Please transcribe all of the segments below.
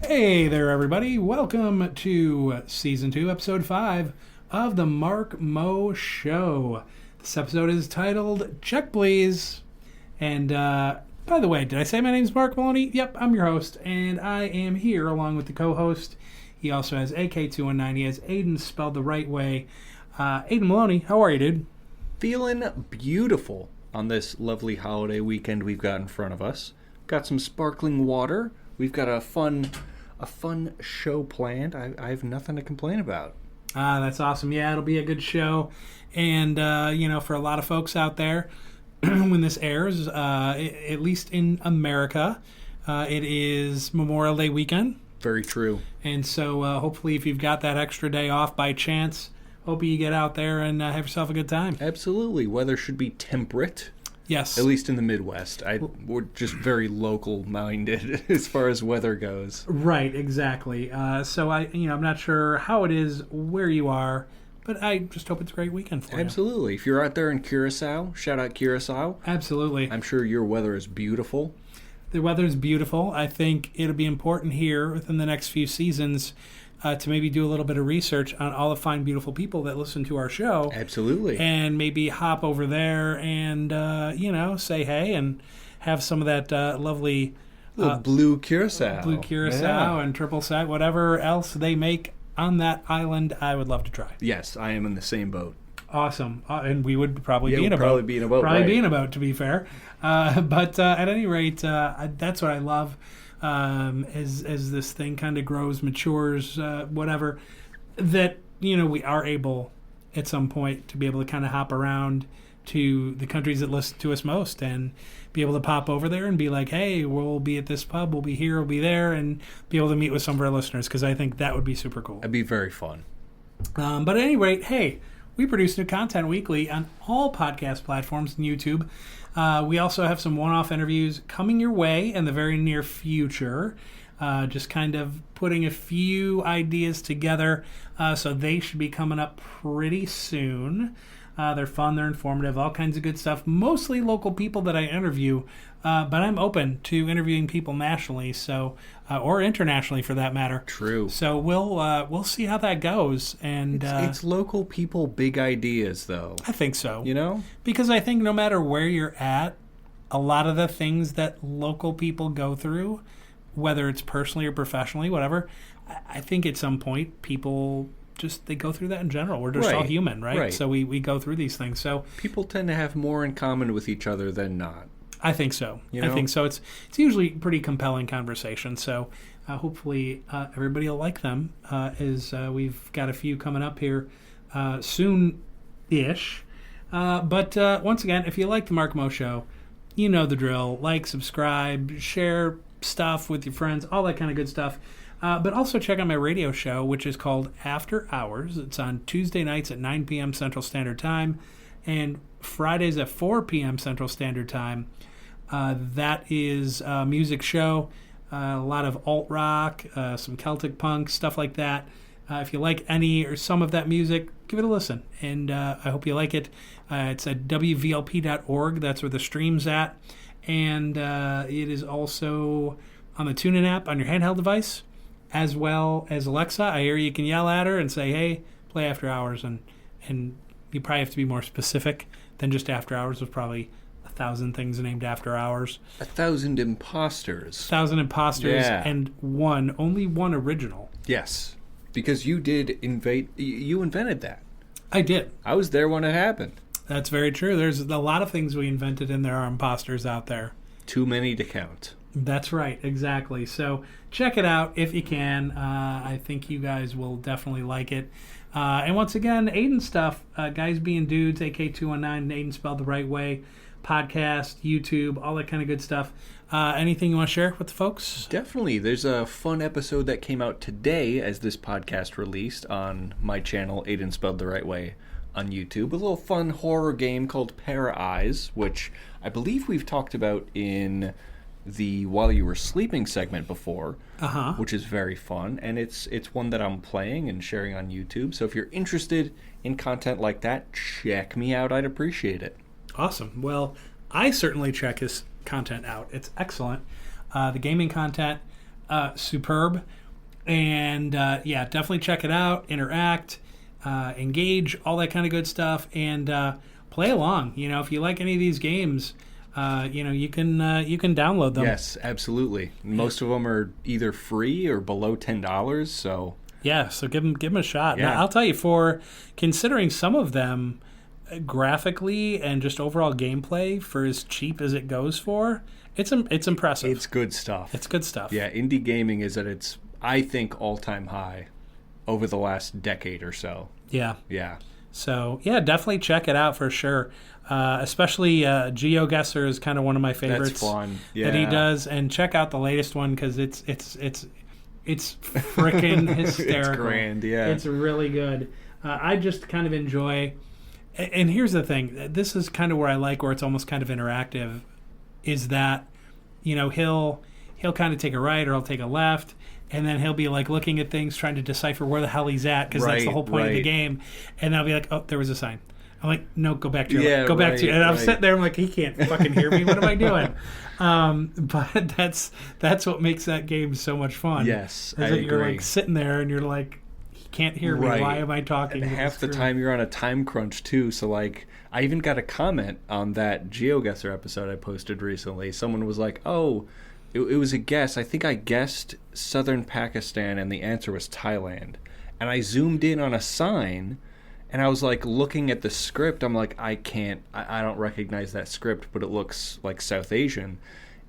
Hey there, everybody. Welcome to Season 2, Episode 5 of The Mark Mo Show. This episode is titled Check Please. And, by the way, did I say my name's Mark Maloney? Yep, I'm your host, and I am here along with the co-host. He also has AK219. He has Aiden spelled the right way. Aiden Maloney, how are you, dude? Feeling beautiful on this lovely holiday weekend we've got in front of us. Got some sparkling water. We've got a fun show planned. I have nothing to complain about. That's awesome. Yeah, it'll be a good show. And, for a lot of folks out there, when this airs, at least in America, it is Memorial Day weekend. Very true. And so hopefully if you've got that extra day off by chance, hope you get out there and have yourself a good time. Absolutely. Weather should be temperate. Yes. At least in the Midwest. We're just very local-minded as far as weather goes. Right, exactly. So I'm not sure how it is where you are, but I just hope it's a great weekend for you. Absolutely. If you're out there in Curacao, shout out Curacao. Absolutely. I'm sure your weather is beautiful. The weather's beautiful. I think it'll be important here within the next few seasons to maybe do a little bit of research on all the fine, beautiful people that listen to our show. Absolutely. And maybe hop over there and, say hey and have some of that lovely... blue Curacao. Blue Curacao and triple sec, whatever else they make on that island, I would love to try. Yes, I am in the same boat. Awesome. And we would probably be in a boat. Probably be in a boat, Probably right. be in a boat, to be fair. But at any rate, that's what I love as this thing kind of grows, matures, whatever, that, we are able at some point to be able to kind of hop around to the countries that listen to us most and be able to pop over there and be like, hey, we'll be at this pub, we'll be here, we'll be there, and be able to meet with some of our listeners, because I think that would be super cool. That'd be very fun. But at any rate, hey, we produce new content weekly on all podcast platforms and YouTube. We also have some one-off interviews coming your way in the very near future. Just kind of putting a few ideas together. So they should be coming up pretty soon. They're fun, they're informative, all kinds of good stuff. Mostly local people that I interview, but I'm open to interviewing people nationally, so or internationally for that matter. True. So we'll see how that goes. And it's local people, big ideas, though. I think so. Because I think no matter where you're at, a lot of the things that local people go through, whether it's personally or professionally, whatever, I think at some point people they go through that in general. We're just all human, right? So we go through these things. So people tend to have more in common with each other than not. I think so. I think so. It's usually pretty compelling conversation. So hopefully everybody will like them as we've got a few coming up here soon-ish. But once again, if you like the Mark Mo Show, you know the drill. Like, subscribe, share stuff with your friends, all that kind of good stuff. But also check out my radio show, which is called After Hours. It's on Tuesday nights at 9 p.m. Central Standard Time and Fridays at 4 p.m. Central Standard Time. That is a music show, a lot of alt-rock, some Celtic punk, stuff like that. If you like any or some of that music, give it a listen. And I hope you like it. It's at WVLP.org. That's where the stream's at. And it is also on the TuneIn app on your handheld device, as well as Alexa. I hear you can yell at her and say, hey, play After Hours. And you probably have to be more specific than just After Hours. There's probably 1,000 things named After Hours. 1,000 imposters. 1,000 imposters, yeah. And only one original. Yes, because you invented that. I did. I was there when it happened. That's very true. There's a lot of things we invented, and there are imposters out there. Too many to count. That's right, exactly. So check it out if you can. I think you guys will definitely like it. And once again, Aiden stuff, Guys Being Dudes, AK219, Aiden spelled the right way, podcast, YouTube, all that kind of good stuff. Anything you want to share with the folks? Definitely. There's a fun episode that came out today as this podcast released on my channel, Aiden Spelled the Right Way, on YouTube. A little fun horror game called Para Eyes, which I believe we've talked about in the While You Were Sleeping segment before, which is very fun, and it's one that I'm playing and sharing on YouTube. So if you're interested in content like that, check me out. I'd appreciate it. Awesome. Well, I certainly check his content out. It's excellent. The gaming content, superb. And yeah, definitely check it out, interact, engage, all that kind of good stuff, and play along. You know, if you like any of these games, you know, you can download them. Yes, absolutely. Most of them are either free or below $10, so yeah, so give them a shot. Yeah. Now, I'll tell you, for considering some of them graphically and just overall gameplay for as cheap as it goes for, it's impressive. it's good stuff. It's good stuff. Yeah, indie gaming is at its, I think, all-time high over the last decade or so. Yeah. Yeah. So yeah, definitely check it out for sure. Especially GeoGuessr is kind of one of my favorites. That's fun. Yeah. That he does, and check out the latest one because it's freaking hysterical. It's grand. Yeah. It's really good. I just kind of enjoy. And here's the thing: this is kind of where I like, where it's almost kind of interactive. Is that, you know, he'll kind of take a right or he'll take a left. And then he'll be like looking at things, trying to decipher where the hell he's at, because that's the whole point of the game. And I'll be like, "Oh, there was a sign." I'm like, "No, go back to your go back to your." And I'm sitting there, I'm like, "He can't fucking hear me. What am I doing?" But that's what makes that game so much fun. Yes, I agree. You're like sitting there and you're like, "He can't hear me. Why am I talking?" And half the time you're on a time crunch too. So like, I even got a comment on that GeoGuessr episode I posted recently. Someone was like, "Oh." It was a guess. I think I guessed southern Pakistan, and the answer was Thailand. And I zoomed in on a sign, and I was like looking at the script. I'm like, I don't recognize that script, but it looks like South Asian.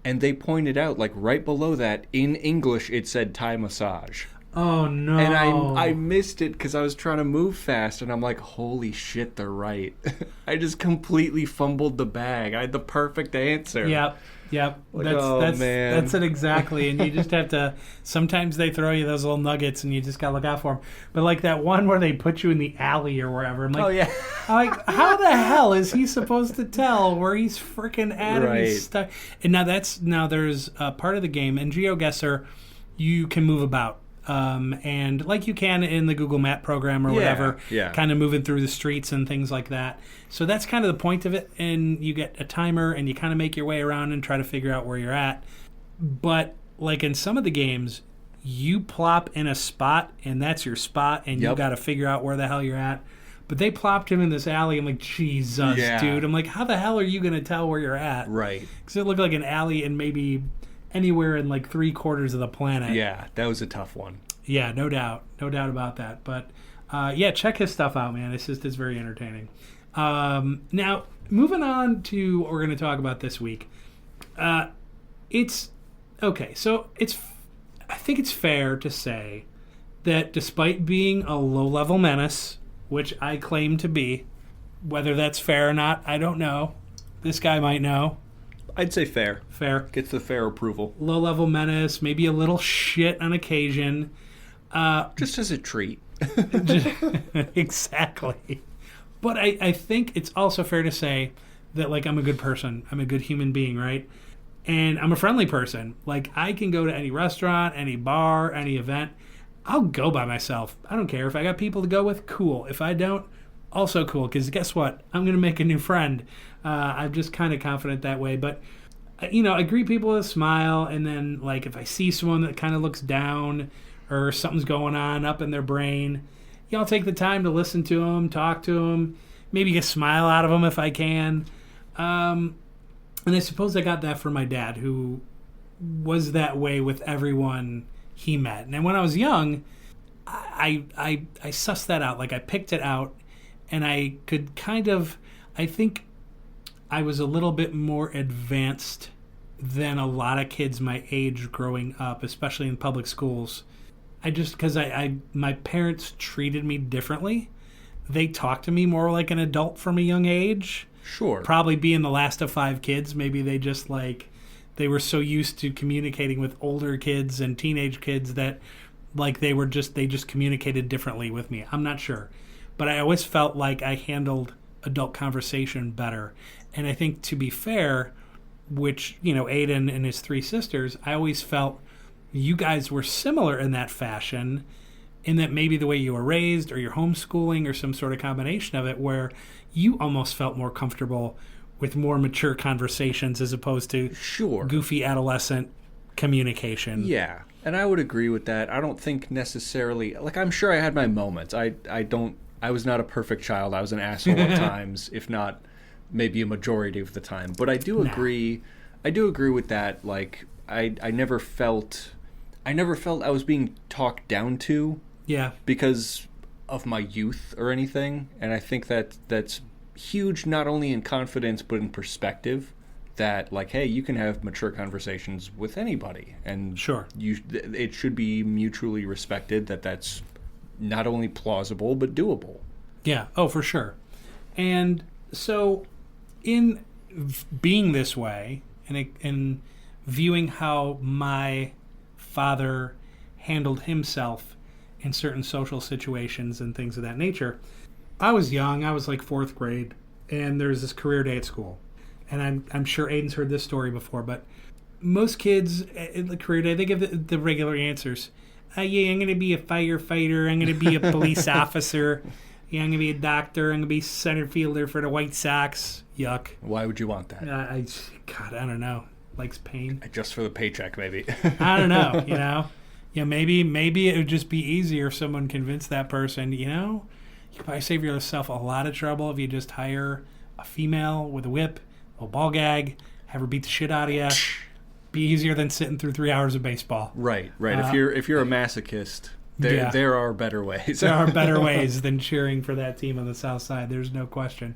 And they pointed out, like right below that, in English, it said Thai massage. Oh no! And I missed it because I was trying to move fast, and I'm like, holy shit, they're right. I just completely fumbled the bag. I had the perfect answer. Yep. Like, man. That's it exactly. And you just have to, sometimes they throw you those little nuggets and you just got to look out for them. But like that one where they put you in the alley or wherever. I'm like, oh, yeah. I'm like, how the hell is he supposed to tell where he's freaking at? Right. And he's stuck. And now there's a part of the game in GeoGuessr, you can move about. And like you can in the Google Map program or whatever, kind of moving through the streets and things like that. So that's kind of the point of it. And you get a timer and you kind of make your way around and try to figure out where you're at. But like in some of the games, you plop in a spot and that's your spot and you got to figure out where the hell you're at. But they plopped him in this alley. I'm like, Jesus, dude. I'm like, how the hell are you going to tell where you're at? Right. Because it looked like an alley in maybe anywhere in like 3/4 of the planet. Yeah, that was a tough one. Yeah, no doubt about that. But yeah, check his stuff out, man. It's very entertaining. Now, moving on to what we're going to talk about this week. It's okay. So I think it's fair to say that despite being a low-level menace, which I claim to be, whether that's fair or not, I don't know. This guy might know. I'd say fair. Fair. Gets the fair approval. Low-level menace, maybe a little shit on occasion. Just as a treat. Exactly. But I think it's also fair to say that, like, I'm a good person. I'm a good human being, right? And I'm a friendly person. Like, I can go to any restaurant, any bar, any event. I'll go by myself. I don't care. If I got people to go with, cool. If I don't, also cool. Because guess what? I'm going to make a new friend. I'm just kind of confident that way. But, you know, I greet people with a smile. And then, like, if I see someone that kind of looks down or something's going on up in their brain, I'll take the time to listen to them, talk to them, maybe get a smile out of them if I can. And I suppose I got that from my dad, who was that way with everyone he met. And when I was young, I sussed that out. Like, I picked it out, and I could kind of, I think I was a little bit more advanced than a lot of kids my age growing up, especially in public schools. Because my parents treated me differently. They talked to me more like an adult from a young age. Sure. Probably being the last of 5 kids. Maybe they just they were so used to communicating with older kids and teenage kids that they just communicated differently with me. I'm not sure. But I always felt like I handled adult conversation better. And I think, to be fair, which, you know, Aiden and his 3 sisters, I always felt you guys were similar in that fashion, in that maybe the way you were raised or your homeschooling or some sort of combination of it, where you almost felt more comfortable with more mature conversations as opposed to Sure. goofy adolescent communication. Yeah, and I would agree with that. I don't think necessarily, like, I'm sure I had my moments. I was not a perfect child. I was an asshole at times, if not maybe a majority of the time. But I do agree. I do agree with that. Like, I never felt I was being talked down to. Yeah. Because of my youth or anything, and I think that's huge, not only in confidence but in perspective. That, like, hey, you can have mature conversations with anybody, and sure, it should be mutually respected that that's not only plausible but doable. Yeah. Oh, for sure. And so, in being this way, and viewing how my father handled himself in certain social situations and things of that nature, I was young. I was like 4th grade, and there's this career day at school. And I'm sure Aiden's heard this story before, but most kids at the career day, they give the regular answers. Yeah, I'm going to be a firefighter. I'm going to be a police officer. Yeah, I'm going to be a doctor. I'm going to be center fielder for the White Sox. Yuck. Why would you want that? God, I don't know. Likes pain. Just for the paycheck, maybe. I don't know, Yeah, maybe it would just be easier if someone convinced that person, you could probably save yourself a lot of trouble if you just hire a female with a whip, a ball gag, have her beat the shit out of you. Be easier than sitting through 3 hours of baseball. Right. If you're a masochist, there are better ways. There are better ways than cheering for that team on the South Side. There's no question.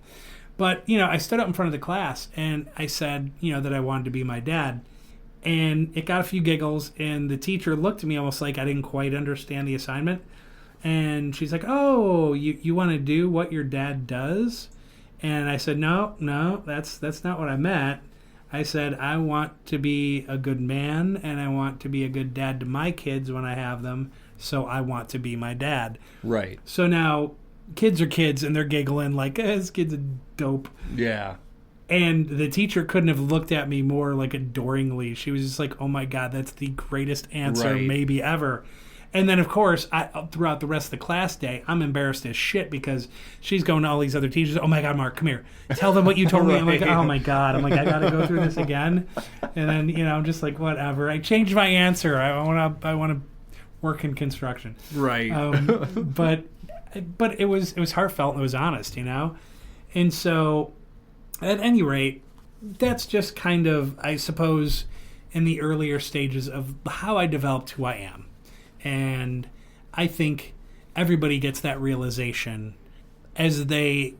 But, I stood up in front of the class and I said, that I wanted to be my dad. And it got a few giggles, and the teacher looked at me almost like I didn't quite understand the assignment. And she's like, oh, you want to do what your dad does? And I said, no, that's not what I meant. I said, I want to be a good man, and I want to be a good dad to my kids when I have them, so I want to be my dad. Right. So now, kids are kids, and they're giggling like, this kid's a dope. Yeah. And the teacher couldn't have looked at me more, like, adoringly. She was just like, oh my God, that's the greatest answer maybe ever. And then, of course, throughout the rest of the class day, I'm embarrassed as shit because she's going to all these other teachers. Oh, my God, Mark, come here. Tell them what you told me. I'm like, oh, my God. I'm like, I got to go through this again. And then, I'm just like, whatever. I changed my answer. I want to work in construction. Right. But it was heartfelt and it was honest, And so, at any rate, that's just kind of, I suppose, in the earlier stages of how I developed who I am. And I think everybody gets that realization as they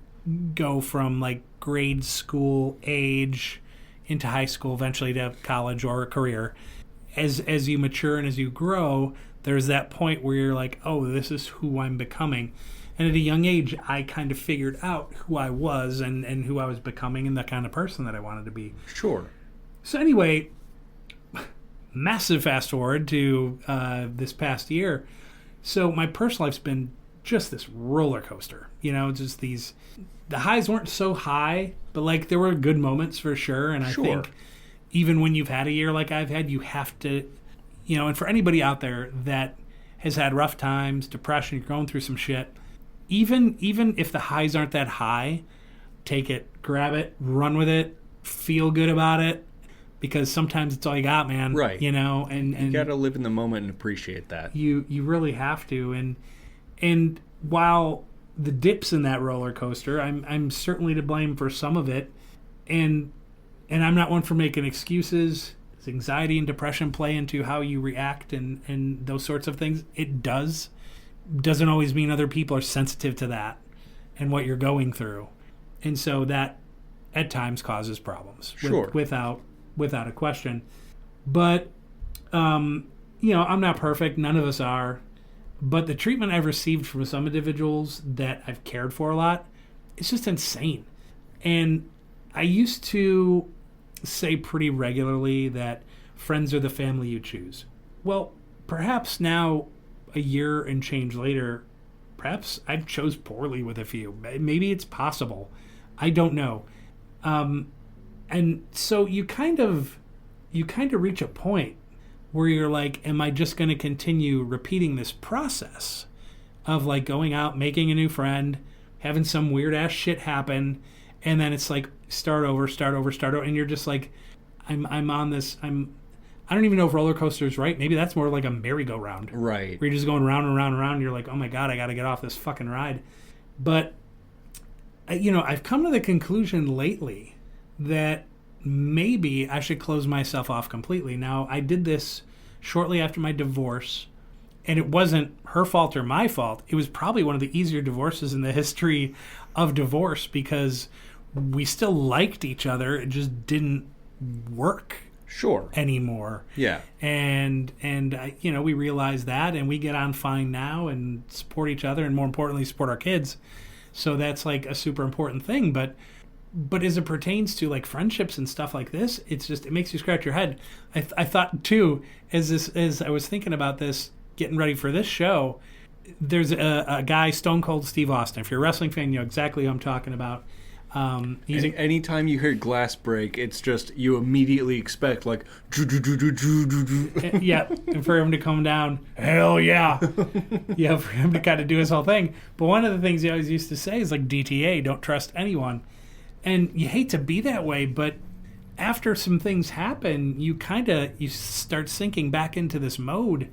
go from like grade school age into high school, eventually to college or a career. As you mature and as you grow, there's that point where you're like, oh, this is who I'm becoming. And at a young age, I kind of figured out who I was and who I was becoming and the kind of person that I wanted to be. Sure. So anyway, massive fast forward to this past year. So my personal life's been just this roller coaster. Just the highs weren't so high, but like there were good moments for sure. And I think even when you've had a year like I've had, you have to, and for anybody out there that has had rough times, depression, you're going through some shit, even if the highs aren't that high, take it, grab it, run with it, feel good about it. Because sometimes it's all you got, man. Right. And you got to live in the moment and appreciate that. You really have to. And while the dips in that roller coaster, I'm certainly to blame for some of it. And I'm not one for making excuses. Does anxiety and depression play into how you react and those sorts of things? It does. Doesn't always mean other people are sensitive to that and what you're going through. And so that at times causes problems. Sure. Without a question. But, I'm not perfect. None of us are. But the treatment I've received from some individuals that I've cared for a lot, it's just insane. And I used to say pretty regularly that friends are the family you choose. Well, perhaps now, a year and change later, perhaps I chose poorly with a few. Maybe it's possible. I don't know. And so you kind of reach a point where you're like, am I just going to continue repeating this process of like going out, making a new friend, having some weird ass shit happen, and then it's like start over, and you're just like, I'm I don't even know if roller coaster is right. Maybe that's more like a merry-go-round. Right. Where you're just going round and round and round. And you're like, oh my God, I got to get off this fucking ride. But, I've come to the conclusion lately that maybe I should close myself off completely. Now, I did this shortly after my divorce, and it wasn't her fault or my fault. It was probably one of the easier divorces in the history of divorce because we still liked each other. It just didn't work. Sure. Anymore. Yeah. And we realize that, and we get on fine now and support each other, and more importantly, support our kids. So that's like a super important thing. But as it pertains to like friendships and stuff like this, it makes you scratch your head. I thought too, as I was thinking about this, getting ready for this show, there's a guy, Stone Cold Steve Austin. If you're a wrestling fan, you know exactly who I'm talking about. Anytime you hear glass break, it's just you immediately expect like yeah, and for him to come down, hell yeah. Yeah, for him to kind of do his whole thing. But one of the things he always used to say is like DTA, don't trust anyone. And you hate to be that way, but after some things happen, you start sinking back into this mode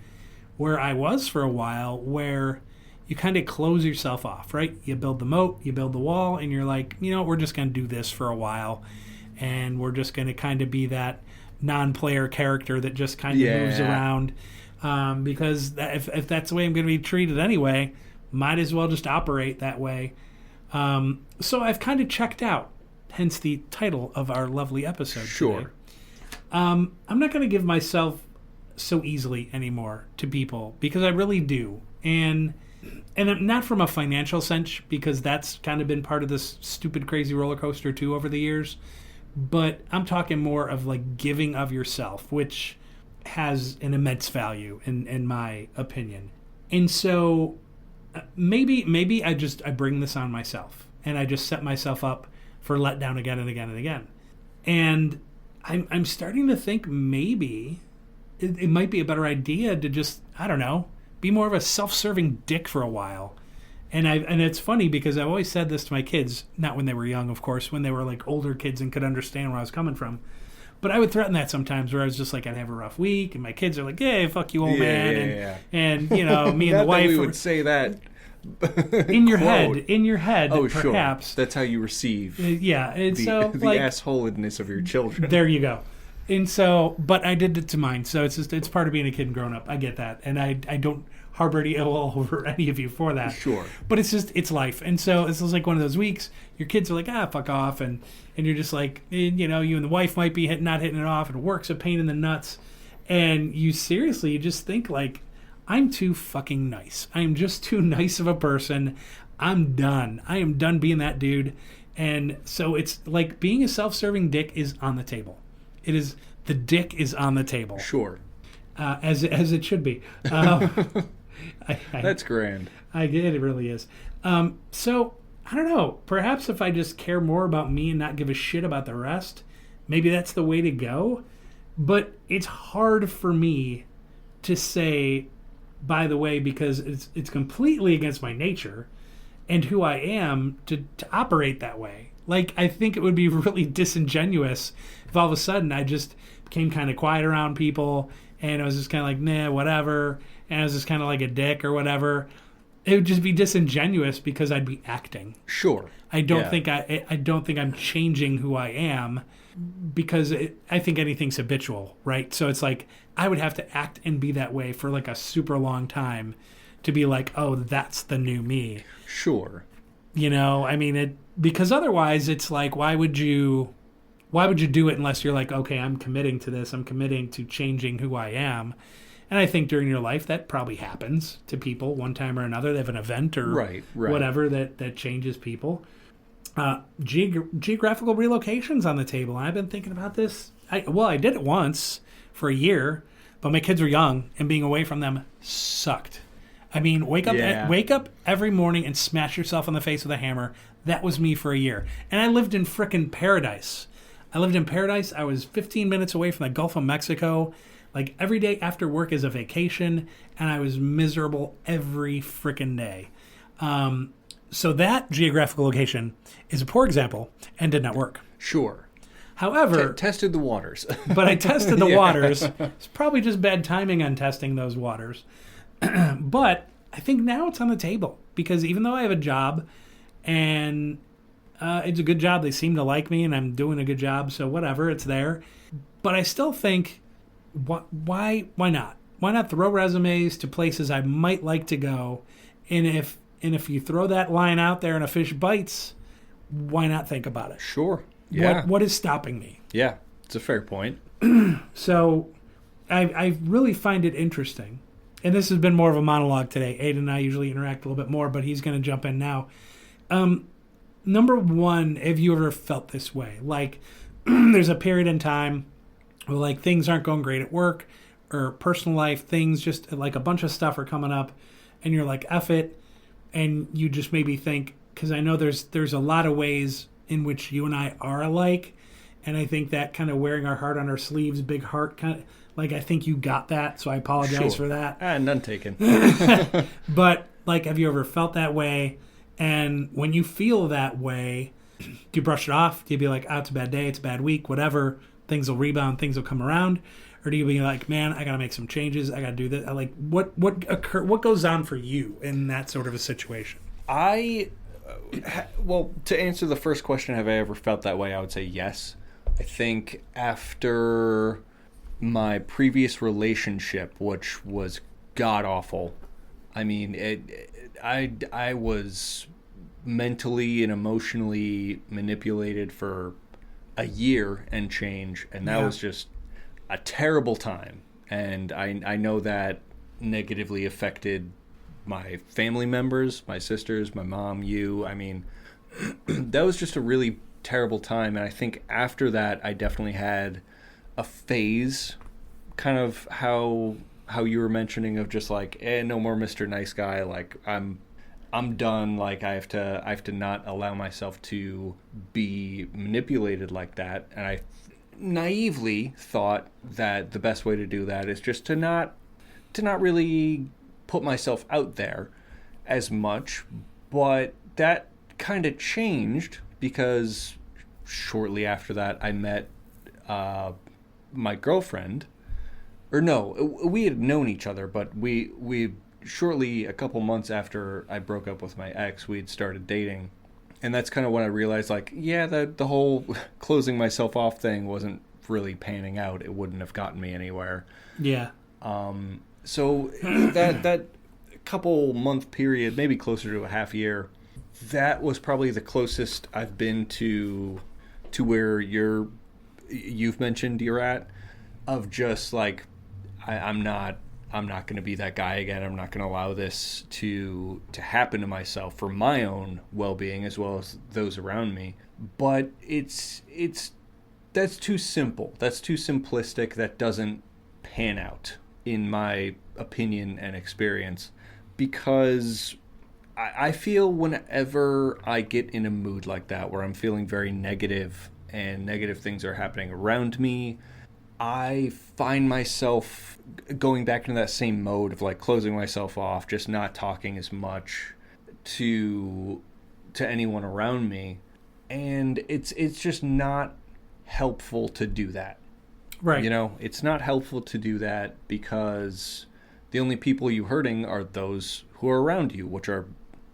where I was for a while, where you kind of close yourself off, right? You build the moat, you build the wall, and you're like, we're just going to do this for a while, and we're just going to kind of be that non-player character that just kind of moves around, because if that's the way I'm going to be treated anyway, might as well just operate that way. So I've kind of checked out, hence the title of our lovely episode today. I'm not going to give myself so easily anymore to people, because I really do. And not from a financial sense, because that's kind of been part of this stupid, crazy roller coaster too over the years. But I'm talking more of like giving of yourself, which has an immense value in my opinion. And so maybe I bring this on myself, and I just set myself up for letdown again and again and again. And I'm starting to think maybe it might be a better idea to just, I don't know, be more of a self-serving dick for a while. And it's funny because I've always said this to my kids, not when they were young, of course, when they were like older kids and could understand where I was coming from. But I would threaten that sometimes, where I was just like, I'd have a rough week, and my kids are like, "Hey, fuck you, old man." And me and the wife would say that in your head. Oh, perhaps. Sure. That's how you receive. Yeah, and the assholedness of your children. There you go. And so, but I did it to mine. So it's part of being a kid and growing up. I get that, and I don't harbor any ill will over any of you for that. Sure. But it's life. And so this was like one of those weeks, your kids are like, fuck off. And you're just like, you and the wife might be not hitting it off, and work's a pain in the nuts. And you just think like, I'm too fucking nice. I am just too nice of a person. I'm done. I am done being that dude. And so it's like being a self-serving dick is on the table. It is, the dick is on the table. Sure. As it should be. That's grand. It really is. So, I don't know. Perhaps if I just care more about me and not give a shit about the rest, maybe that's the way to go. But it's hard for me to say, by the way, because it's completely against my nature and who I am to operate that way. Like, I think it would be really disingenuous if all of a sudden I just became kind of quiet around people, and I was just kind of like, nah, whatever, and I was just kind of like a dick or whatever. It would just be disingenuous because I'd be acting. Sure. I don't think I'm changing who I am, because I think anything's habitual, right? So it's like I would have to act and be that way for like a super long time to be like, oh, that's the new me. Sure. Because otherwise it's like, why would you do it unless you're like, okay, I'm committing to this. I'm committing to changing who I am. And I think during your life that probably happens to people one time or another. They have an event or whatever that changes people. Geographical relocation's on the table. And I've been thinking about this. I did it once for a year, but my kids were young and being away from them sucked. I mean, wake up every morning and smash yourself on the face with a hammer. That was me for a year. And I lived in frickin' paradise. I was 15 minutes away from the Gulf of Mexico. Like, every day after work is a vacation, and I was miserable every frickin' day. So that geographical location is a poor example and did not work. Sure. However, tested the waters. but I tested the Yeah. waters. It's probably just bad timing on testing those waters. But I think now it's on the table because even though I have a job and it's a good job, they seem to like me and I'm doing a good job, so whatever, it's there. But I still think, why not? Why not throw resumes to places I might like to go? And if you throw that line out there and a fish bites, why not think about it? Sure. Yeah. What is stopping me? Yeah, it's a fair point. So I really find it interesting. And this has been more of a monologue today. Aiden and I usually interact a little bit more, but he's going to jump in now. Number one, have you ever felt this way? Like there's a period in time where like things aren't going great at work or personal life, things just like a bunch of stuff are coming up and you're like, F it. And you just maybe think, because I know there's a lot of ways in which you and I are alike. And I think that kind of wearing our heart on our sleeves, big heart kind of, like I think you got that. So I apologize for that. None taken. But like, have you ever felt that way? And when you feel that way, do you brush it off? Do you be like, oh, it's a bad day, it's a bad week, whatever, things will rebound, things will come around? Or do you be like, man, I got to make some changes, I got to do this? Like, what goes on for you in that sort of a situation? Well, to answer the first question, have I ever felt that way? I would say yes. I think after my previous relationship, which was god-awful, I mean, I was mentally and emotionally manipulated for a year and change, and that was just a terrible time. And I know that negatively affected my family members, my sisters, my mom, you. I mean, that was just a really terrible time. And I think after that, I definitely had a phase, kind of how you were mentioning, of just like, no more Mr. Nice Guy. Like I'm done. Like I have to not allow myself to be manipulated like that. And I naively thought that the best way to do that is just to not really put myself out there as much. But that kind of changed because shortly after that I met my girlfriend. Or no, we had known each other, but we shortly, a couple months after I broke up with my ex, we'd started dating. And that's kind of when I realized, like, yeah, the whole closing myself off thing wasn't really panning out. It wouldn't have gotten me anywhere. Yeah. So that couple month period, maybe closer to a half year, that was probably the closest I've been to where you've mentioned you're at, of just like, I'm not going to be that guy again. I'm not going to allow this to happen to myself for my own well-being as well as those around me. But that's too simple. That's too simplistic. That doesn't pan out, in my opinion and experience, because I feel whenever I get in a mood like that, where I'm feeling very negative and negative things are happening around me, I find myself going back into that same mode of like closing myself off, just not talking as much to anyone around me. And it's just not helpful to do that. Right. You know, it's not helpful to do that because the only people you're hurting are those who are around you, which are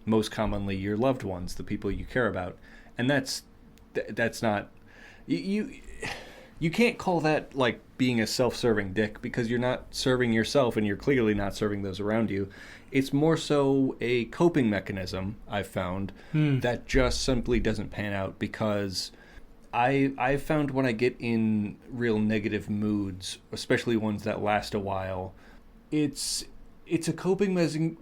most commonly your loved ones, the people you care about. And that's not... You can't call that like being a self-serving dick, because you're not serving yourself and you're clearly not serving those around you. It's more so a coping mechanism, I've found, that just simply doesn't pan out, because I've found when I get in real negative moods, especially ones that last a while, it's a coping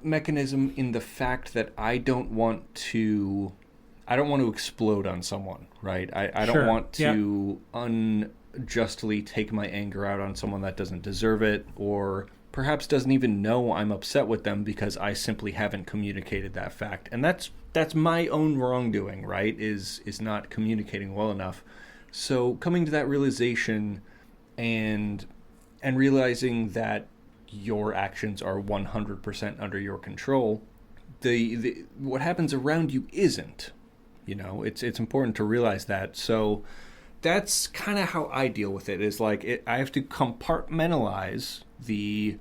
mechanism in the fact that I don't want to explode on someone, right? I don't want to unjustly take my anger out on someone that doesn't deserve it, or perhaps doesn't even know I'm upset with them because I simply haven't communicated that fact. And that's my own wrongdoing, right? Is not communicating well enough. So coming to that realization and realizing that your actions are 100% under your control, the what happens around you isn't. You know, it's important to realize that. So that's kind of how I deal with it. Is like I have to compartmentalize the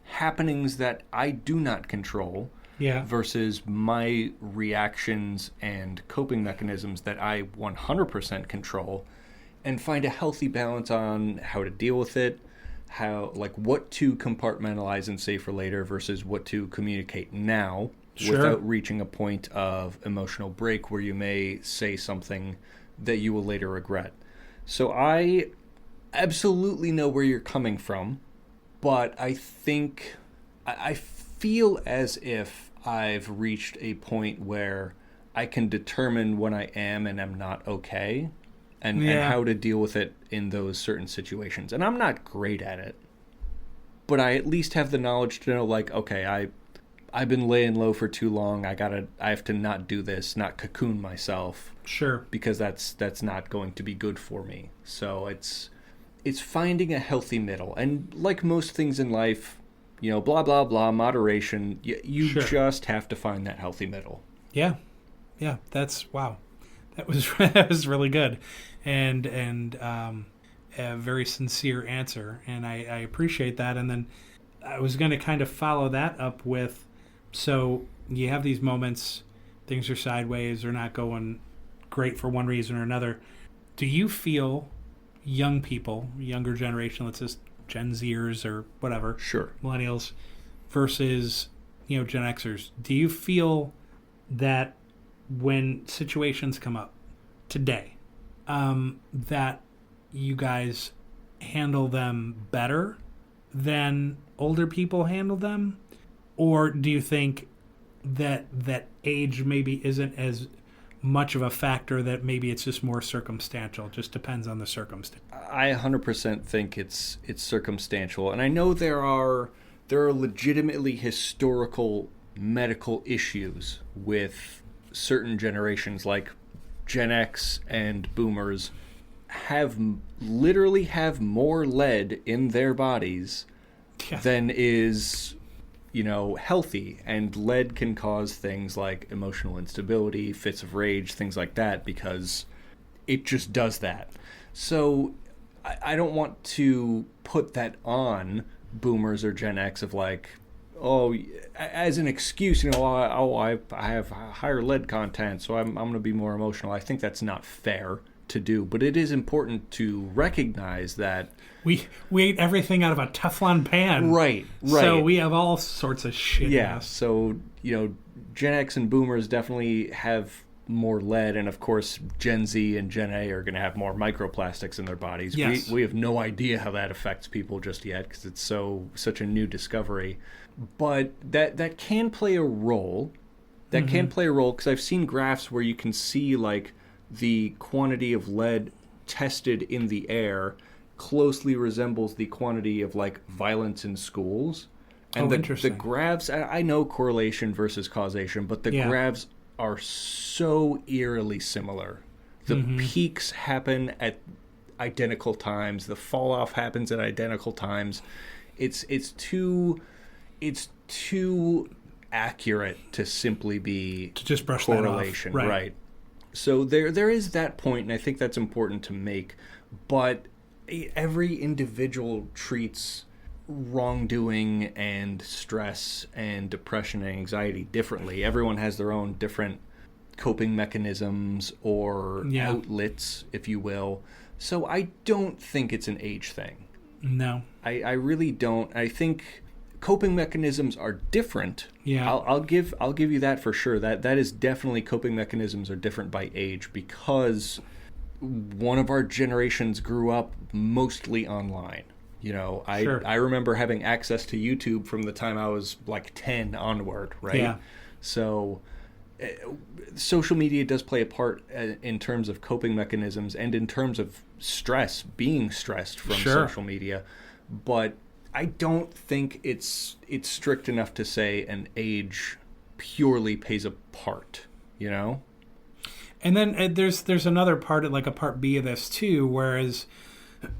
happenings that I do not control versus my reactions and coping mechanisms that I 100% control, and find a healthy balance on how to deal with it, how, like, what to compartmentalize and save for later versus what to communicate now without reaching a point of emotional break where you may say something that you will later regret. So I absolutely know where you're coming from, but I think I feel as if I've reached a point where I can determine when I am and am not okay, and how to deal with it in those certain situations. And I'm not great at it, but I at least have the knowledge to know, like, okay, I've been laying low for too long. I have to not do this, not cocoon myself. Sure. Because that's not going to be good for me. So it's finding a healthy middle. And like most things in life, blah, blah, blah, moderation, you just have to find that healthy middle. Yeah. Yeah. Wow. That was really good. And a very sincere answer. And I appreciate that. And then I was going to kind of follow that up with, so you have these moments, things are sideways, they're not going great for one reason or another. Do you feel young people, younger generation, let's just Gen Zers or whatever, millennials versus, Gen Xers, do you feel that when situations come up today, that you guys handle them better than older people handle them? Or do you think that age maybe isn't as much of a factor, that maybe it's just more circumstantial, just depends on the circumstance? I 100% think it's circumstantial. And I know there are legitimately historical medical issues with certain generations, like Gen X and boomers literally have more lead in their bodies than is healthy, and lead can cause things like emotional instability, fits of rage, things like that, because it just does that. So I don't want to put that on boomers or Gen X of like, as an excuse, I have higher lead content, so I'm going to be more emotional. I think that's not fair to do, but it is important to recognize that we ate everything out of a Teflon pan, right. So we have all sorts of shit. So Gen X and boomers definitely have more lead, and of course Gen Z and Gen A are going to have more microplastics in their bodies. Yes. We have no idea how that affects people just yet, because it's such a new discovery, but that can play a role. That can play a role, because I've seen graphs where you can see like the quantity of lead tested in the air closely resembles the quantity of like violence in schools. And the graphs, I know correlation versus causation, but the graphs are so eerily similar. The peaks happen at identical times. The fall off happens at identical times. It's too accurate to simply be to just brush correlation, that off. Right? So there is that point, and I think that's important to make. But every individual treats wrongdoing and stress and depression and anxiety differently. Everyone has their own different coping mechanisms or outlets, if you will. So I don't think it's an age thing. No. I really don't. I think coping mechanisms are different. Yeah. I'll give you that for sure. That is definitely, coping mechanisms are different by age, because one of our generations grew up mostly online. I remember having access to YouTube from the time I was like 10 onward, right? Yeah. So social media does play a part in terms of coping mechanisms and in terms of stress, being stressed from social media. But I don't think it's strict enough to say an age purely plays a part, And then there's another part, like a part B of this too, whereas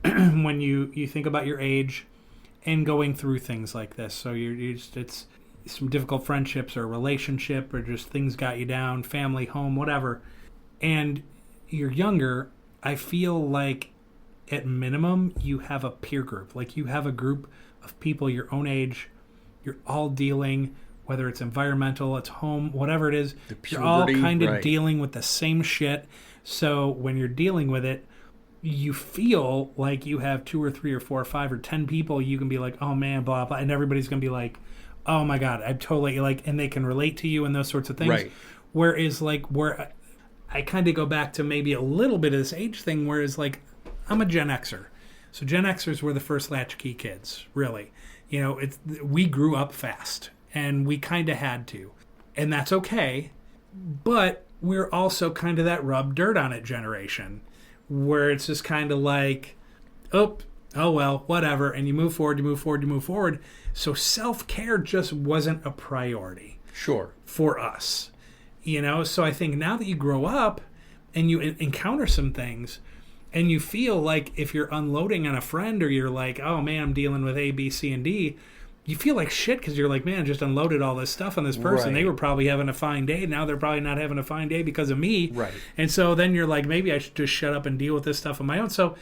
when you think about your age and going through things like this, so it's some difficult friendships or relationship or just things got you down, family, home, whatever, and you're younger, I feel like at minimum you have a peer group. Like you have a group of people your own age. You're all dealing, whether it's environmental, it's home, whatever it is. The You're all puberty, kind of right. dealing with the same shit. So when you're dealing with it, you feel like you have 2 or 3 or 4 or 5 or 10 people you can be like, oh man, blah, blah. And everybody's going to be like, oh my God, I'm totally like, and they can relate to you and those sorts of things. Right. Whereas like where I kind of go back to maybe a little bit of this age thing, whereas like I'm a Gen Xer. So Gen Xers were the first latchkey kids, really. You know, we grew up fast and we kind of had to. And that's okay. But we're also kind of that rub dirt on it generation where it's just kind of like, oh well, whatever. And you move forward, you move forward, you move forward. So self-care just wasn't a priority. Sure. For us. You know, so I think now that you grow up and you encounter some things and you feel like if you're unloading on a friend or you're like, oh man, I'm dealing with A, B, C, and D, you feel like shit because you're like, man, I just unloaded all this stuff on this person. Right. They were probably having a fine day. Now they're probably not having a fine day because of me. Right. And so then you're like, maybe I should just shut up and deal with this stuff on my own. So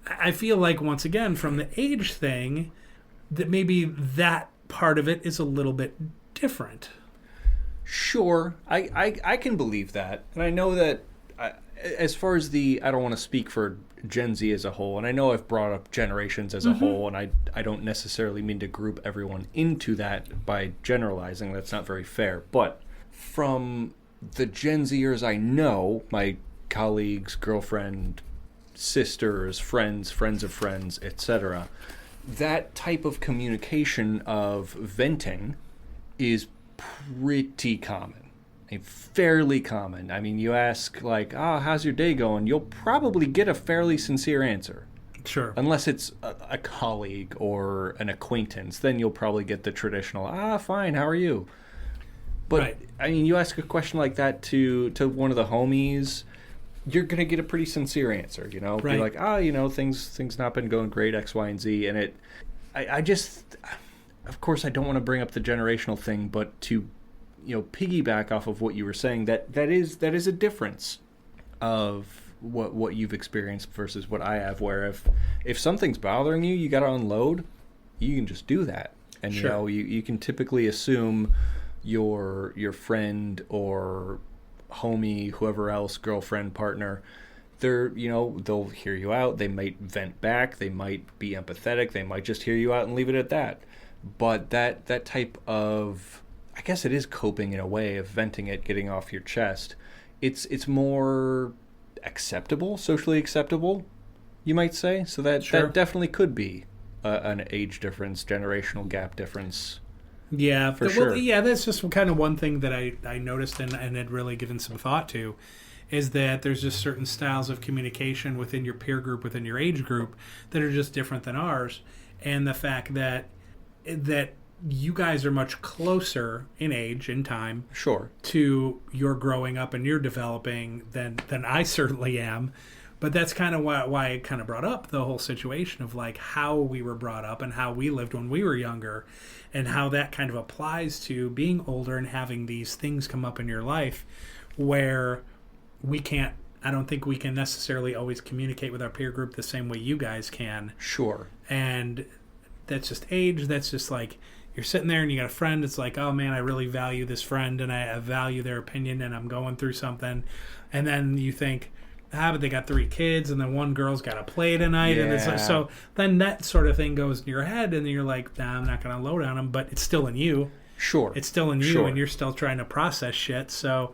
I feel like, once again, from the age thing, that maybe that part of it is a little bit different. Sure, I can believe that. And I know that as far as I don't want to speak for Gen Z as a whole, and I know I've brought up generations as a whole, and I don't necessarily mean to group everyone into that by generalizing. That's not very fair. But from the Gen Zers I know, my colleagues, girlfriend, sisters, friends of friends, etc., that type of communication of venting is pretty common. Fairly common. I mean, you ask like, how's your day going? You'll probably get a fairly sincere answer. Sure. Unless it's a colleague or an acquaintance, then you'll probably get the traditional, fine, how are you? But, right. I mean, you ask a question like that to one of the homies, you're going to get a pretty sincere answer, you know? Right. Be like, things not been going great, X, Y, and Z. And I just, of course, I don't want to bring up the generational thing, but to piggyback off of what you were saying, that is a difference of what you've experienced versus what I have, where if something's bothering you, you got to unload, you can just do that. And sure. you can typically assume your friend or homie, whoever else, girlfriend, partner, they'll hear you out, they might vent back, they might be empathetic, they might just hear you out and leave it at that. But that type of, I guess it is coping in a way of venting it, getting off your chest. It's more acceptable, socially acceptable, you might say. So that definitely could be an age difference, generational gap difference. Yeah, for sure. Well, yeah, that's just kind of one thing that I noticed and had really given some thought to, is that there's just certain styles of communication within your peer group, within your age group, that are just different than ours. And the fact that you guys are much closer in age, in time, sure, to your growing up and your developing than I certainly am. But that's kind of why I kind of brought up the whole situation of like how we were brought up and how we lived when we were younger, and how that kind of applies to being older and having these things come up in your life where I don't think we can necessarily always communicate with our peer group the same way you guys can. Sure. And that's just age. That's just like, you're sitting there and you got a friend. It's like, oh man, I really value this friend and I value their opinion and I'm going through something. And then you think, but they got 3 kids and then one girl's got to play tonight. Yeah. And it's like, so then that sort of thing goes in your head and then you're like, nah, I'm not going to load on them, but it's still in you. Sure. It's still in you, sure. And you're still trying to process shit. So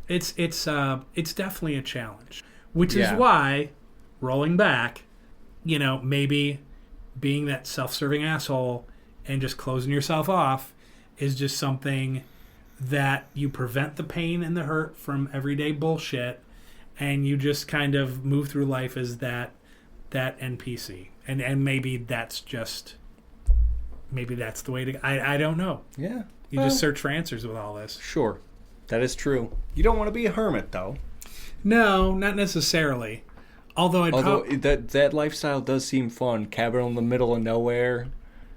it's definitely a challenge, which is why, rolling back, maybe being that self-serving asshole and just closing yourself off is just something that you prevent the pain and the hurt from everyday bullshit, and you just kind of move through life as that NPC. And maybe that's the way to... I don't know. Yeah. You just search for answers with all this. Sure. That is true. You don't want to be a hermit, though. No, not necessarily. Although that lifestyle does seem fun. Cabin in the middle of nowhere.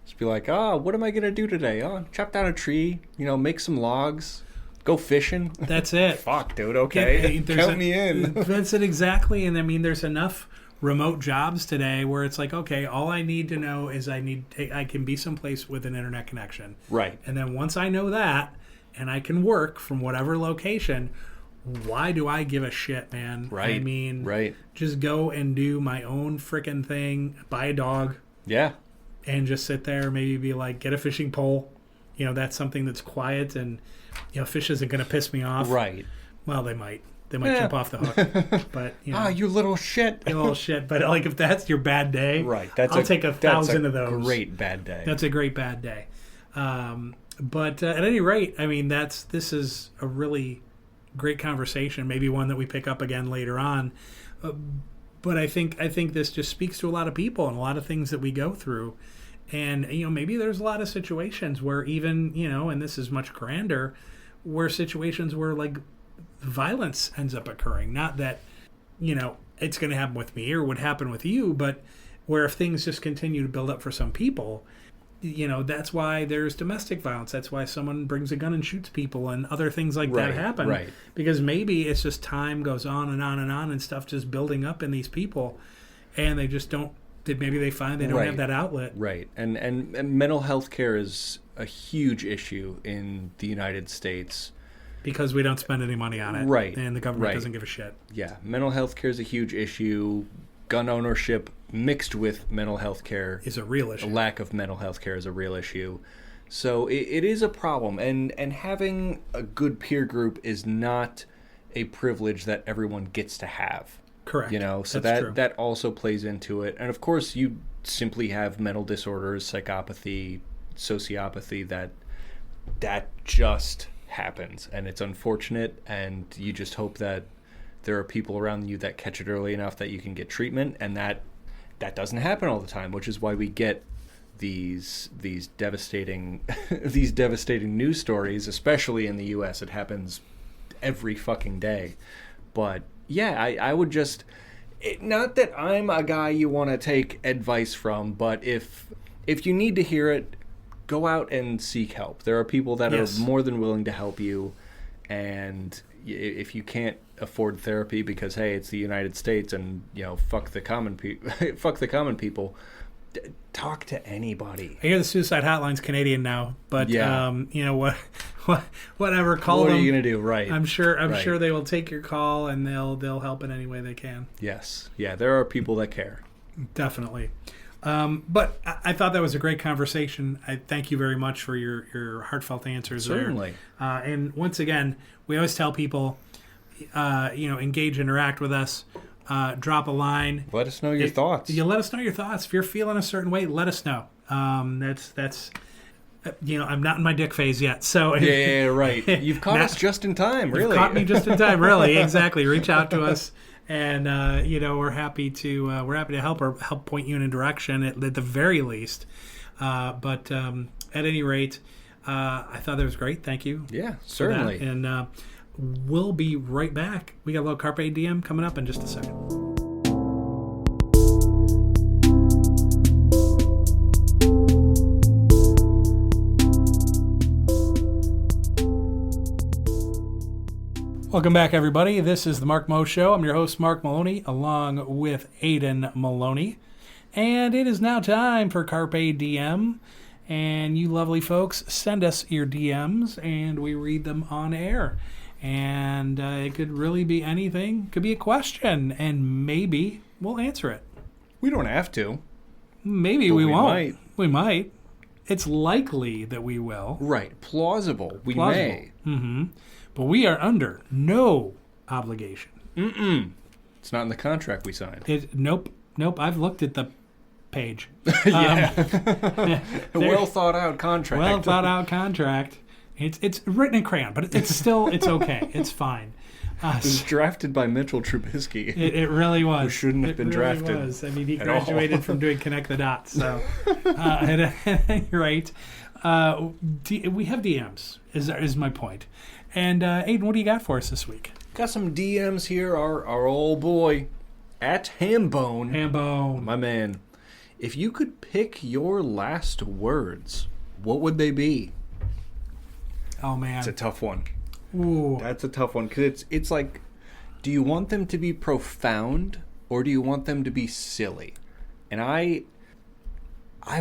Just be like, what am I going to do today? Chop down a tree, make some logs, Go fishing. That's it. Fuck, dude. Okay. Count me in. That's it exactly. And I mean, there's enough remote jobs today where it's like, okay, all I need to know is I can be someplace with an internet connection. Right. And then once I know that and I can work from whatever location, why do I give a shit, man? Right. I mean, right. Just go and do my own freaking thing, buy a dog. Yeah. And just sit there, maybe be like, get a fishing pole. You know, that's something that's quiet and, you know, fish isn't going to piss me off. Right. Well, they might. They might jump off the hook. But, you know. You little shit. You little shit. But, like, if that's your bad day, right. I'll take 1,000 of those. Great bad day. That's a great bad day. But at any rate, I mean, this is a really great conversation, maybe one that we pick up again later on. But I think this just speaks to a lot of people and a lot of things that we go through. And, you know, maybe there's a lot of situations where even, you know, and this is much grander, where situations where, like, violence ends up occurring. Not that, you know, it's going to happen with me or would happen with you, but where if things just continue to build up for some people, you know, that's why there's domestic violence. That's why someone brings a gun and shoots people and other things like that happen. Right. Because maybe it's just time goes on and on and on and stuff just building up in these people and they just don't, maybe they find they don't have that outlet. Right. And mental health care is a huge issue in the United States. Because we don't spend any money on it. Right. And the government doesn't give a shit. Yeah. Mental health care is a huge issue. Gun ownership mixed with mental health care is a real issue. A lack of mental health care is a real issue. So it is a problem. And having a good peer group is not a privilege that everyone gets to have. Correct. You know, so that also plays into it. And of course, you simply have mental disorders, psychopathy, sociopathy, that just happens. And it's unfortunate. And you just hope that there are people around you that catch it early enough that you can get treatment. And that doesn't happen all the time, which is why we get these devastating news stories, especially in the U.S. It happens every fucking day. But yeah, I would just, not that I'm a guy you want to take advice from, but if you need to hear it, go out and seek help. There are people that are more than willing to help you, and if you can't afford therapy because, hey, it's the United States and, you know, fuck the common people, talk to anybody. I hear the suicide hotline's Canadian now, but you know whatever. Call them. What are you gonna do? Right. I'm sure they will take your call and they'll help in any way they can. Yes. Yeah. There are people that care. Definitely. But I thought that was a great conversation. I thank you very much for your heartfelt answers. Certainly. There. And once again, we always tell people, you know, engage, interact with us. Drop a line. Let us know your thoughts. You let us know your thoughts. If you're feeling a certain way, let us know. That's you know, I'm not in my dick phase yet. So yeah, right. You've caught us just in time, really. You've caught me just in time, really. Exactly. Reach out to us, and you know, we're happy to help or help point you in a direction at the very least. But at any rate, I thought that was great. Thank you. Yeah, certainly. And we'll be right back. We got a little Carpe DM coming up in just a second. Welcome back, everybody. This is the Mark Mo Show. I'm your host, Mark Maloney, along with Aidan Maloney. And it is now time for Carpe DM. And you lovely folks, send us your DMs, and we read them on air. And it could really be anything. Could be a question, and maybe we'll answer it. We don't have to. Maybe we won't. We might. It's likely that we will. Right. Plausible. We may. Mm-hmm. But we are under no obligation. It's not in the contract we signed. Nope. I've looked at the page. A well thought out contract. Well thought out contract. It's written in crayon, but it's okay. It's fine. It was drafted by Mitchell Trubisky. It really was. Who shouldn't have been drafted. Really was. I mean, he graduated from doing Connect the Dots. So, at any rate, we have DMs, is my point. And, Aiden, what do you got for us this week? Got some DMs here. Our old boy, at Hambone. Hambone. My man. If you could pick your last words, what would they be? Oh, man. It's a tough one. Ooh. That's a tough one, because it's like, do you want them to be profound or do you want them to be silly? And I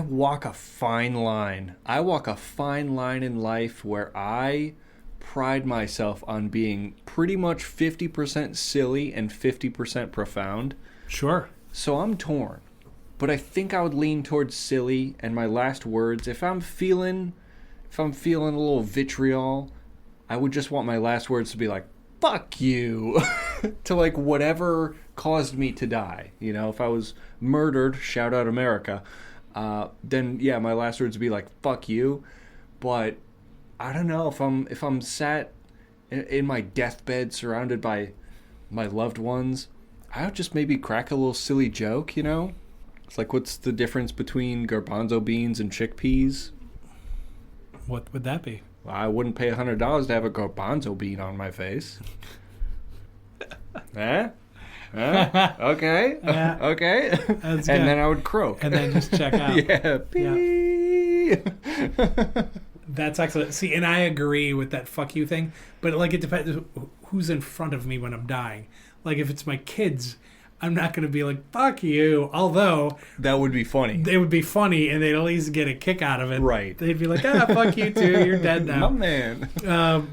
walk a fine line. I walk a fine line in life where I pride myself on being pretty much 50% silly and 50% profound. Sure. So I'm torn. But I think I would lean towards silly, and my last words, if I'm feeling a little vitriol, I would just want my last words to be like, fuck you, to like whatever caused me to die. You know, if I was murdered, shout out America, then yeah, my last words would be like, fuck you. But I don't know, if I'm sat in my deathbed surrounded by my loved ones, I would just maybe crack a little silly joke, you know? It's like, what's the difference between garbanzo beans and chickpeas? What would that be? I wouldn't pay $100 to have a garbanzo bean on my face. Eh? Okay. Yeah. Okay. That's and good. then I would croak. And then just check out. Yeah. Pee. That's excellent. See, and I agree with that fuck you thing, but like it depends who's in front of me when I'm dying. Like if it's my kids, I'm not going to be like, fuck you. Although That would be funny. they would be funny and they'd at least get a kick out of it. Right. They'd be like, fuck you too. You're dead now. My man.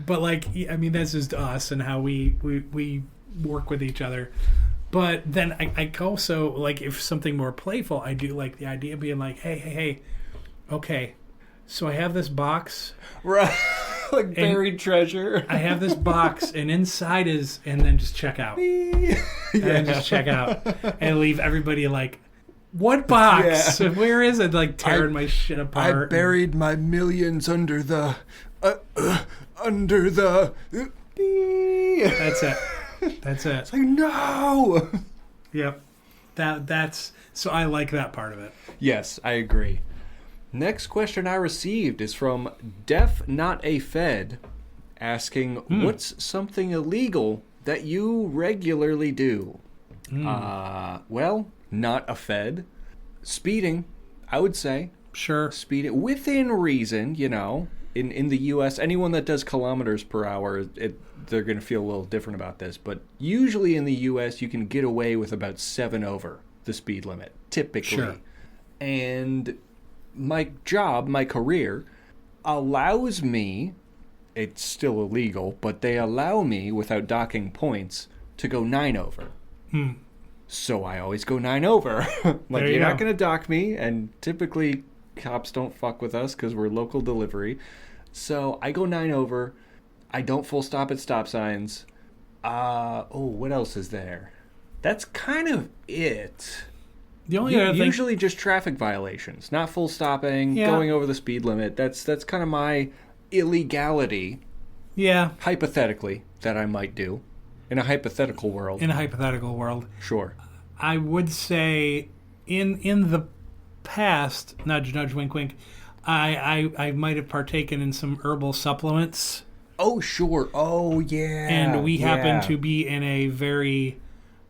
But like, I mean, that's just us and how we work with each other. But then I also, like, if something more playful, I do like the idea of being like, hey, okay, so I have this box. Right. Like buried treasure. I have this box, and inside is, and then just check out. And then just check out. And leave everybody like, what box? Yeah. Where is it? Like tearing my shit apart. I buried my millions under the... That's it. That's it. It's like, no! Yep. That's, so I like that part of it. Yes, I agree. Next question I received is from Def Not a Fed, asking, what's something illegal that you regularly do? Well, not a Fed. Speeding, I would say. Sure. Speeding, within reason, you know. In the U.S., anyone that does kilometers per hour, they're going to feel a little different about this. But usually in the U.S., you can get away with about 7 over the speed limit, typically. Sure. And my job, my career, allows me, it's still illegal, but they allow me, without docking points, to go 9 over. So I always go 9 over. Like, you're not going to dock me, and typically cops don't fuck with us because we're local delivery. So I go 9 over. I don't full stop at stop signs. What else is there? That's kind of it. The only other thing, Usually just traffic violations, not full stopping, going over the speed limit. That's kind of my illegality. Yeah. Hypothetically, that I might do. In a hypothetical world. In a hypothetical world. Sure. I would say in the past, nudge, nudge, wink, wink, I might have partaken in some herbal supplements. Oh, sure. Oh, yeah. And we happen to be in a very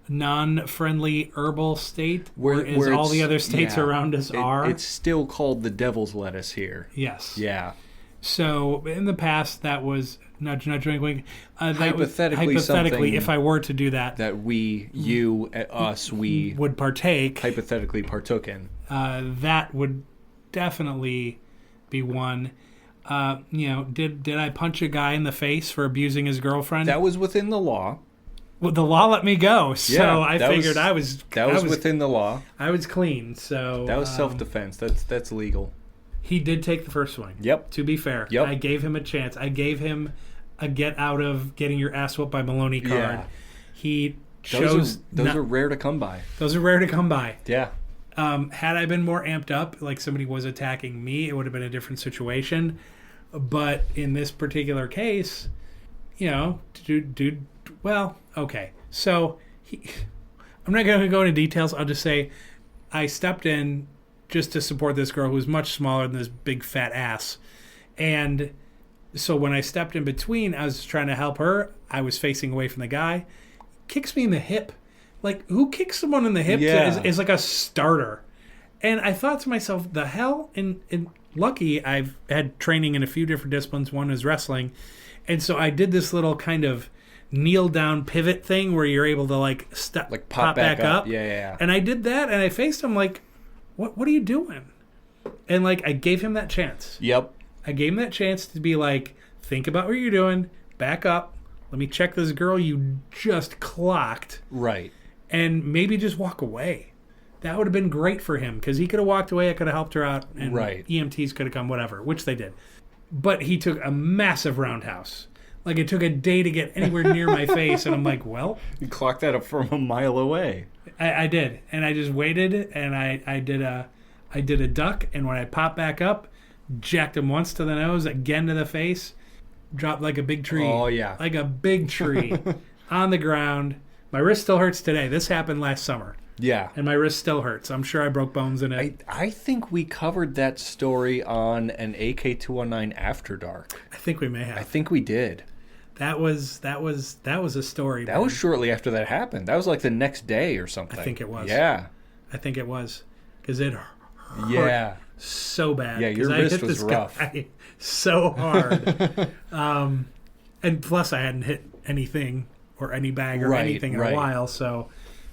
non-friendly herbal state, whereas all the other states around us are. It's still called the devil's lettuce here. Yes. Yeah. So in the past, that was nudge, nudge, wink, wink. Hypothetically, if I were to do that, we would partake. Hypothetically partook in. That would definitely be one. Did I punch a guy in the face for abusing his girlfriend? That was within the law. Well, the law let me go, so I figured I was within the law. I was clean, so that was self-defense. That's legal. He did take the first swing. Yep. To be fair, yep. I gave him a chance. I gave him a get out of getting your ass whooped by Maloney card. Yeah. He chose. Those are rare to come by. Those are rare to come by. Yeah. Had I been more amped up, like somebody was attacking me, it would have been a different situation. But in this particular case, dude, well, okay. So I'm not going to go into details. I'll just say I stepped in just to support this girl who was much smaller than this big fat ass. And so when I stepped in between, I was trying to help her. I was facing away from the guy. Kicks me in the hip. Like, who kicks someone in the hip is like a starter? And I thought to myself, the hell? And lucky I've had training in a few different disciplines. One is wrestling. And so I did this little kind of kneel down pivot thing where you're able to like pop back up. Yeah. And I did that and I faced him like, what are you doing? And like I gave him that chance. Yep. I gave him that chance to be like, think about what you're doing, back up, let me check this girl you just clocked. Right. And maybe just walk away. That would have been great for him because he could have walked away, I could have helped her out, and EMTs could have come, whatever, which they did. But he took a massive roundhouse. Like it took a day to get anywhere near my face, and I'm like, well. You clocked that up from a mile away. I did. And I just waited, and I did a duck, and when I popped back up, jacked him once to the nose, again to the face, dropped like a big tree. Oh, yeah. Like a big tree on the ground. My wrist still hurts today. This happened last summer. Yeah. And my wrist still hurts. I'm sure I broke bones in it. I think we covered that story on an AK-219 After Dark. I think we may have. I think we did. That was a story. That was shortly after that happened. That was like the next day or something. I think it was. Yeah. I think it was. Because it hurt so bad. Yeah, your wrist was rough. Guy so hard. And plus I hadn't hit anything or any bag or anything in a while, so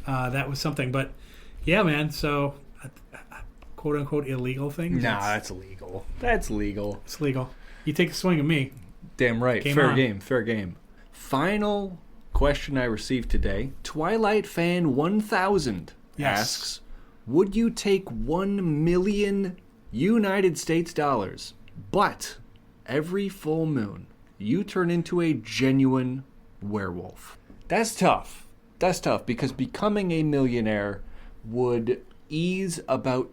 that was something. But yeah, man, so quote unquote illegal things. Nah, that's legal. That's legal. It's legal. You take a swing at me. Damn right. Fair game. Final question I received today. Twilight Fan 1000 asks, would you take 1 million United States dollars, but every full moon you turn into a genuine werewolf? That's tough. That's tough because becoming a millionaire would ease about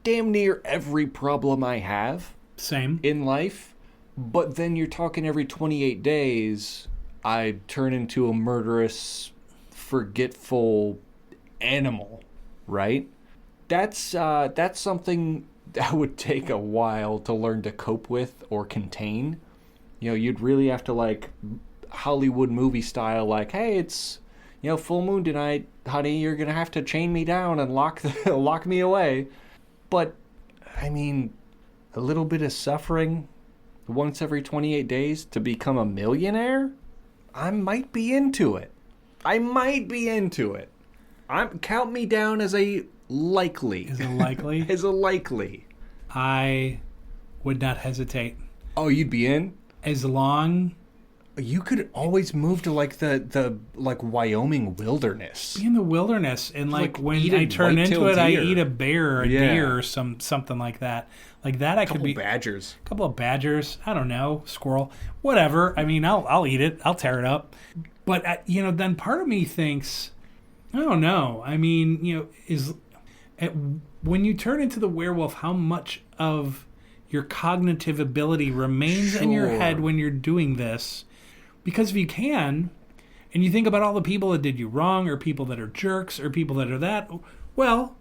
damn near every problem I have. Same. In life. But then you're talking every 28 days, I turn into a murderous, forgetful animal, right? That's something that would take a while to learn to cope with or contain. You know, you'd really have to, like, Hollywood movie style, like, hey, it's, you know, full moon tonight, honey, you're going to have to chain me down and lock me away. But, I mean, a little bit of suffering once every 28 days to become a millionaire? I might be into it. Count me down as a likely. Is it likely? As a likely. I would not hesitate. Oh, you'd be in? As long... You could always move to like the Wyoming wilderness. Be in the wilderness, and like when I turn into it, I eat a bear or a deer or something like that. Like that, I could be badgers. A couple of badgers. I don't know, squirrel, whatever. I mean, I'll eat it. I'll tear it up. But then part of me thinks, I don't know. I mean, when you turn into the werewolf, how much of your cognitive ability remains in your head when you're doing this? Because if you can, and you think about all the people that did you wrong, or people that are jerks, or people that are that, well,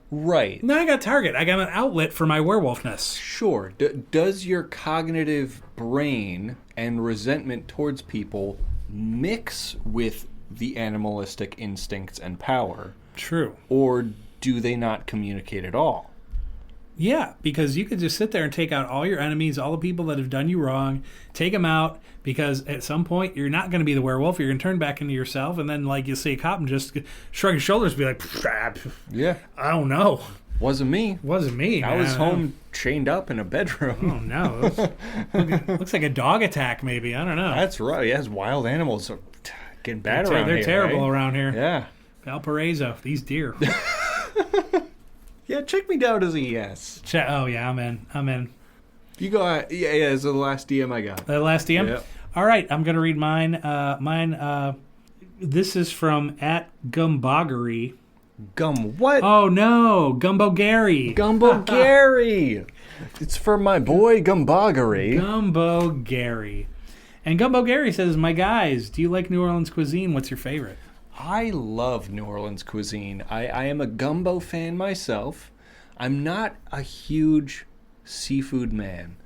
right. Now I got a target. I got an outlet for my werewolfness. Sure. Does your cognitive brain and resentment towards people mix with the animalistic instincts and power? True. Or do they not communicate at all? Yeah, because you could just sit there and take out all your enemies, all the people that have done you wrong, take them out, because at some point you're not going to be the werewolf. You're going to turn back into yourself, and then like you see a cop and just shrug his shoulders and be like, yeah, I don't know. Wasn't me. I was home chained up in a bedroom. Oh, no. Looks like a dog attack, maybe. I don't know. That's right. Yes, wild animals are getting bad around here. They're terrible around here. Yeah. Valparaiso, these deer. Yeah, check me down as a yes. Oh, yeah, I'm in. You go. Yeah, it's the last DM I got. The last DM? Yep. All right, I'm going to read mine. This is from @Gumboggery. Gum what? Oh, no. Gumbo Gary. Gumbo Gary. It's for my boy Gumboggery. Gumbo Gary. And Gumbo Gary says, my guys, do you like New Orleans cuisine? What's your favorite? I love New Orleans cuisine. I am a gumbo fan myself. I'm not a huge seafood man.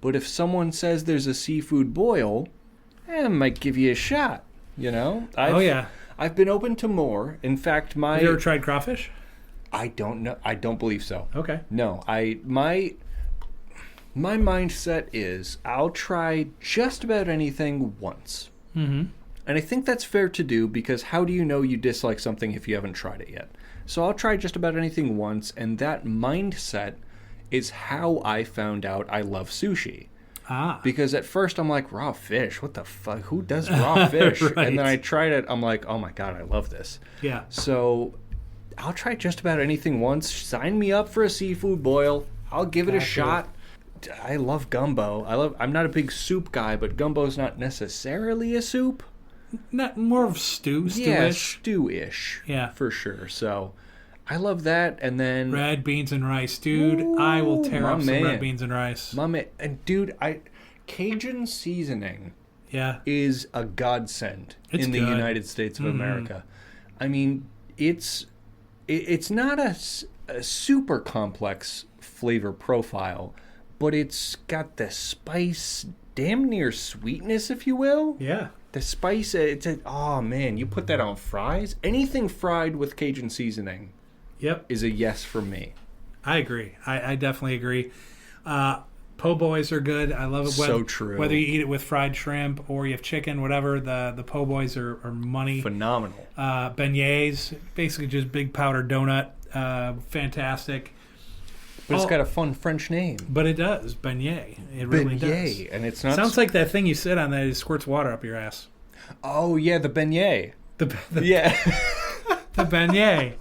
But if someone says there's a seafood boil, I might give you a shot, you know? I've been open to more. In fact, Have you ever tried crawfish? I don't know. I don't believe so. Okay. No. My mindset is I'll try just about anything once. Mm-hmm. And I think that's fair to do because how do you know you dislike something if you haven't tried it yet? So I'll try just about anything once, and that mindset is how I found out I love sushi. Ah. Because at first I'm like, raw fish, what the fuck? Who does raw fish? Right. And then I tried it, I'm like, oh my God, I love this. Yeah. So I'll try just about anything once. Sign me up for a seafood boil. I'll give it a shot. I love gumbo. I'm not a big soup guy, but gumbo's not necessarily a soup. Not more of stewish. Yeah, stew-ish. Yeah. For sure. So I love that. And then Red beans and rice. Dude, I will tear up some red beans and rice. My man. And dude, Cajun seasoning is a godsend in the United States of America. I mean, it's not a super complex flavor profile, but it's got the spice, damn near sweetness, if you will. Yeah. The spice, oh man, you put that on fries. Anything fried with Cajun seasoning is a yes for me. I agree. I definitely agree. Po' boys are good. I love it. So true. Whether you eat it with fried shrimp or you have chicken, whatever, the po' boys are money. Phenomenal. Beignets, basically just big powdered donut. Fantastic. But it's got a fun French name. But it does. Beignet. It really does. And it's not... Sounds like that thing you sit on that squirts water up your ass. Oh, yeah, the beignet. Yeah. The beignet.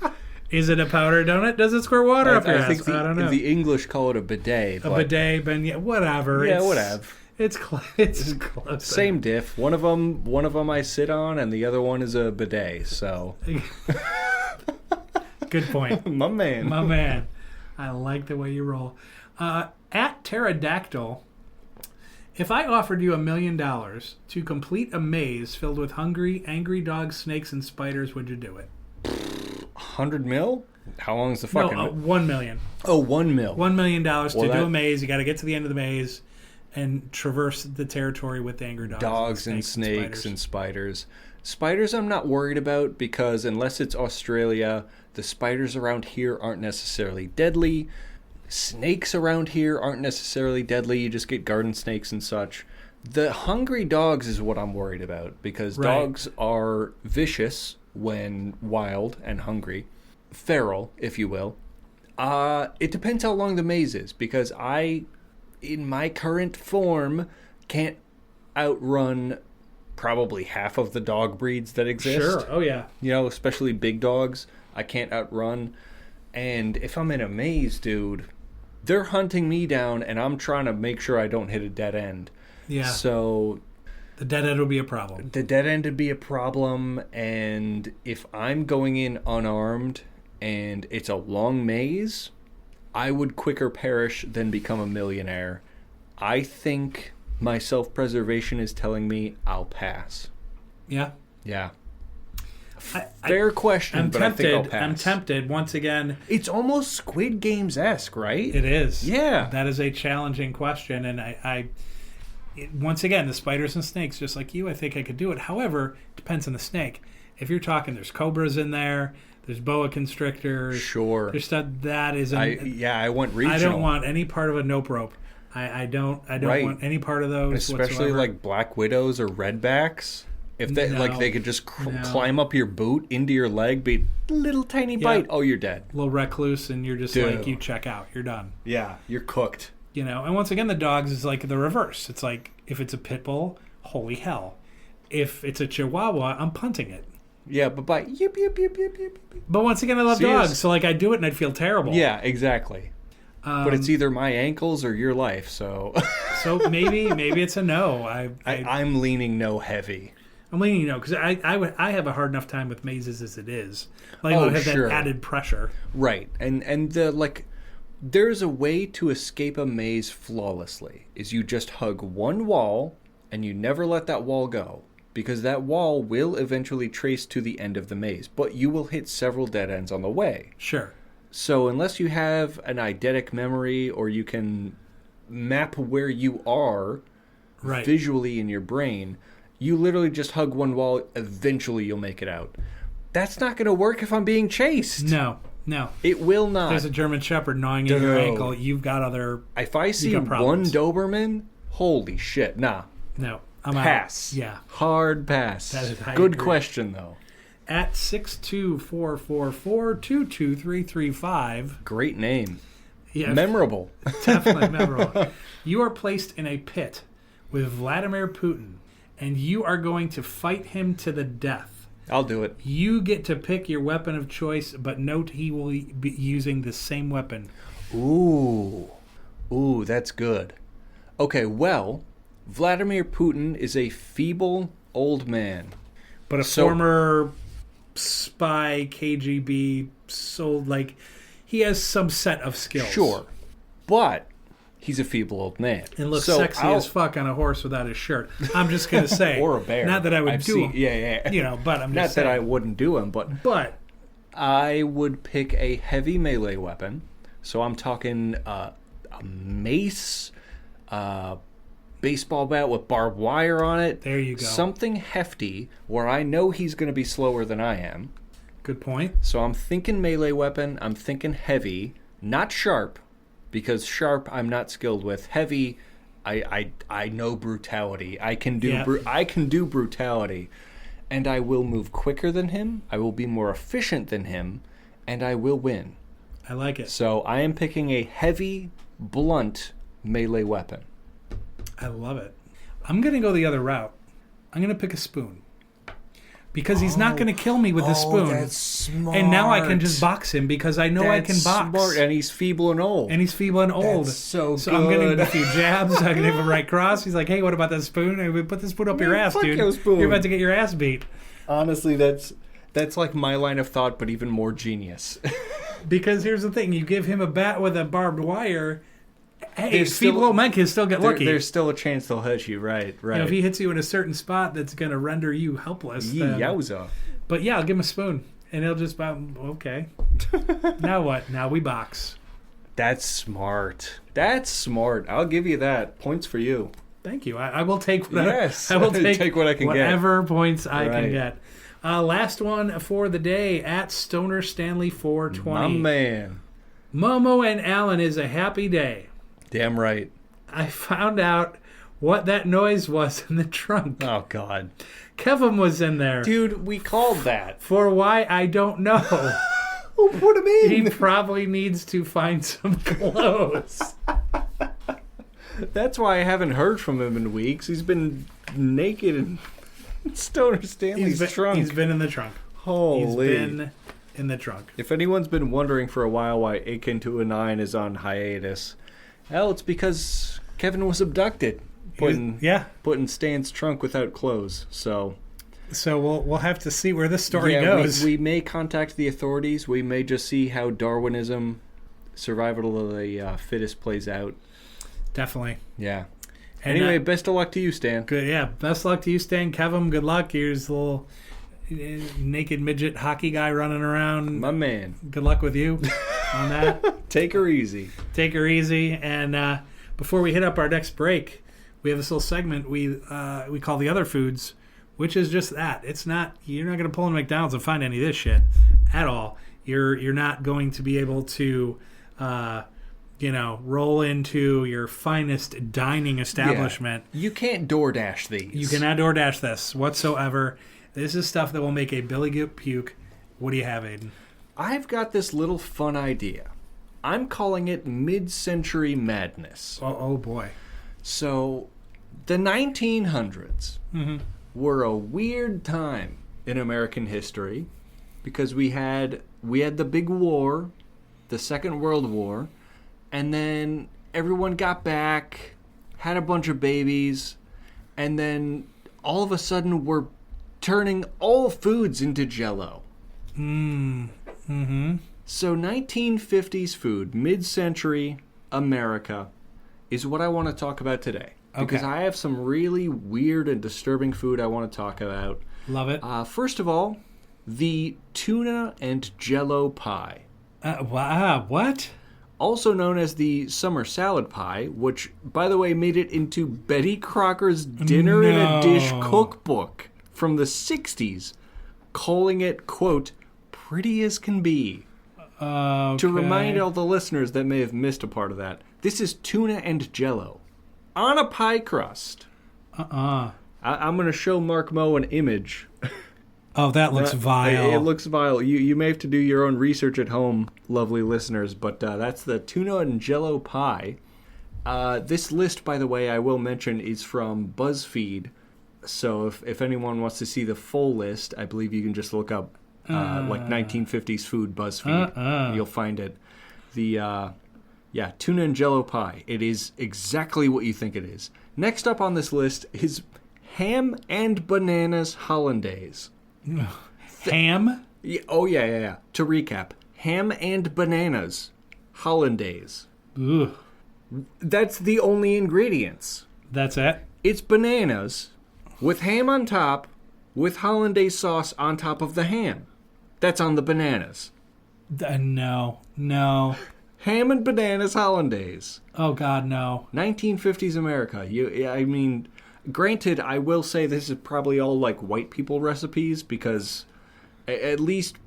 Is it a powdered donut? Does it squirt water up your ass? I don't know. The English call it a bidet. Bidet, beignet, whatever. Yeah, whatever. It's close. Same diff. One of them I sit on, and the other one is a bidet. So. Good point. My man. I like the way you roll. At Pterodactyl, if I offered you $1 million to complete a maze filled with hungry, angry dogs, snakes, and spiders, would you do it? 100 mil? How long is the fucking... No, 1 million. Oh, 1 mil. $1 million to do a maze. You got to get to the end of the maze and traverse the territory with the angry dogs. Dogs and snakes and spiders. Spiders I'm not worried about because unless it's Australia, the spiders around here aren't necessarily deadly. Snakes around here aren't necessarily deadly. You just get garden snakes and such. The hungry dogs is what I'm worried about because dogs are vicious when wild and hungry. Feral, if you will. It depends how long the maze is because I, in my current form, can't outrun probably half of the dog breeds that exist. Sure, oh yeah. You know, especially big dogs, I can't outrun. And if I'm in a maze, dude, they're hunting me down and I'm trying to make sure I don't hit a dead end. Yeah. So... the dead end would be a problem. The dead end would be a problem, and if I'm going in unarmed and it's a long maze, I would quicker perish than become a millionaire. I think my self-preservation is telling me I'll pass. Yeah? Yeah. Fair question, but I think I'll pass. I'm tempted, once again. It's almost Squid Games-esque, right? It is. Yeah. That is a challenging question, and once again, the spiders and snakes, just like you, I think I could do it. However, it depends on the snake. If you're talking, there's cobras in there, there's boa constrictors. Sure. There's stuff that is... I went regional. I don't want any part of a nope rope. I don't want any part of those especially whatsoever. like black widows or redbacks. If they they could just climb up your boot into your leg, be a little tiny bite, oh, you're dead. A little recluse, and you're just like, you check out. You're done. Yeah, you're cooked. You know, and once again, the dogs is like the reverse. It's like, if it's a pit bull, holy hell. If it's a chihuahua, I'm punting it. Yeah, but by yip, yip, yip, yip, yip, yip. But once again, I love dogs, so like I'd do it and I'd feel terrible. Yeah, exactly. But it's either my ankles or your life, so... So maybe it's a no. I'm leaning no heavy. I'm leaning no, because I have a hard enough time with mazes as it is. Like, I have that added pressure. Right, and the, like... There's a way to escape a maze flawlessly, is you just hug one wall, and you never let that wall go. Because that wall will eventually trace to the end of the maze, but you will hit several dead ends on the way. Sure. So unless you have an eidetic memory or you can map where you are visually in your brain, you literally just hug one wall, eventually you'll make it out. That's not going to work if I'm being chased. No, No. It will not. There's a German Shepherd gnawing at your ankle. You've got other... If I see one Doberman, holy shit, nah. No. I'm pass. out. Yeah. Hard pass. That is, good question, though. At 62444-22335. Great name. Yeah, memorable. Definitely memorable. You are placed in a pit with Vladimir Putin, and you are going to fight him to the death. I'll do it. You get to pick your weapon of choice, but note he will be using the same weapon. Ooh, that's good. Okay, well, Vladimir Putin is a feeble old man. But a former spy, KGB, he has some set of skills. Sure. But he's a feeble old man. And looks sexy as fuck on a horse without his shirt. I'm just going to say. Or a bear. Not that I would do him. Yeah. But I'm just not saying. That I wouldn't do him, but I would pick a heavy melee weapon. So I'm talking a mace, baseball bat with barbed wire on it. There you go. Something hefty where I know he's going to be slower than I am. Good point. So I'm thinking melee weapon. I'm thinking heavy, not sharp, because sharp I'm not skilled with. Heavy, I know brutality. I can do brutality, and I will move quicker than him. I will be more efficient than him, and I will win. I like it. So I am picking a heavy, blunt melee weapon. I love it. I'm going to go the other route. I'm going to pick a spoon. Because he's not going to kill me with a spoon. That's smart. And now I can just box him because I know I can box. Smart. And he's feeble and old. That's so good. So I'm getting a few jabs. I'm going to give a right cross. He's like, hey, what about that spoon? And we put the spoon up your ass, dude. You're about to get your ass beat. Honestly, that's like my line of thought, but even more genius. Because here's the thing. You give him a bat with a barbed wire... Hey, feeble old men can still get lucky. There's still a chance they'll hit you, right. If he hits you in a certain spot that's going to render you helpless. Yowza. But yeah, I'll give him a spoon. And he'll just, okay. Now what? Now we box. That's smart. I'll give you that. Points for you. Thank you. I will take what I will take what I can whatever points I can get. Last one for the day at Stoner Stanley 420. My man. Momo and Alan is a happy day. Damn right. I found out what that noise was in the trunk. Oh, God. Kevin was in there. Dude, we called that. For why, I don't know. Who put him in? He probably needs to find some clothes. That's why I haven't heard from him in weeks. He's been naked in Stoner Stanley's trunk. He's been in the trunk. Holy. He's been in the trunk. If anyone's been wondering for a while why Akin 209 is on hiatus... Well, it's because Kevin was abducted, put in Stan's trunk without clothes. So we'll have to see where this story goes. We may contact the authorities. We may just see how Darwinism, survival of the fittest, plays out. Definitely. Yeah. And anyway, best of luck to you, Stan. Good. Yeah. Best luck to you, Stan. Kevin, good luck. Here's the little naked midget hockey guy running around. My man. Good luck with you on that. Take her easy. And before we hit up our next break, we have this little segment we call the other foods, which is just that. It's not, you're not going to pull in McDonald's and find any of this shit at all. You're not going to be able to roll into your finest dining establishment. Yeah. You can't DoorDash these. You cannot DoorDash this whatsoever. This is stuff that will make a Billy Goat puke. What do you have, Aiden? I've got this little fun idea. I'm calling it mid-century madness. Oh boy. So, the 1900s were a weird time in American history because we had the big war, the Second World War, and then everyone got back, had a bunch of babies, and then all of a sudden we're turning all foods into Jell-O. So 1950s food, mid-century America, is what I want to talk about today. Because I have some really weird and disturbing food I want to talk about. Love it. First of all, the tuna and Jell-O pie. Wow, what? Also known as the summer salad pie, which, by the way, made it into Betty Crocker's Dinner in a Dish cookbook from the 60s, calling it, quote, pretty as can be. Okay. To remind all the listeners that may have missed a part of that, this is tuna and Jell-O on a pie crust. I'm going to show Mark Moe an image. Oh, that looks vile. It looks vile. You may have to do your own research at home, lovely listeners, but that's the tuna and Jell-O pie. This list, by the way, I will mention, is from BuzzFeed. So if anyone wants to see the full list, I believe you can just look up like 1950s food BuzzFeed. You'll find it. The tuna and Jell-O pie. It is exactly what you think it is. Next up on this list is ham and bananas hollandaise. Ham? Yeah. To recap, ham and bananas hollandaise. Ugh. That's the only ingredients. That's it? It's bananas with ham on top with hollandaise sauce on top of the ham. That's on the bananas. No. Ham and bananas hollandaise. Oh, God, no. 1950s America. Granted, I will say this is probably all like white people recipes because at least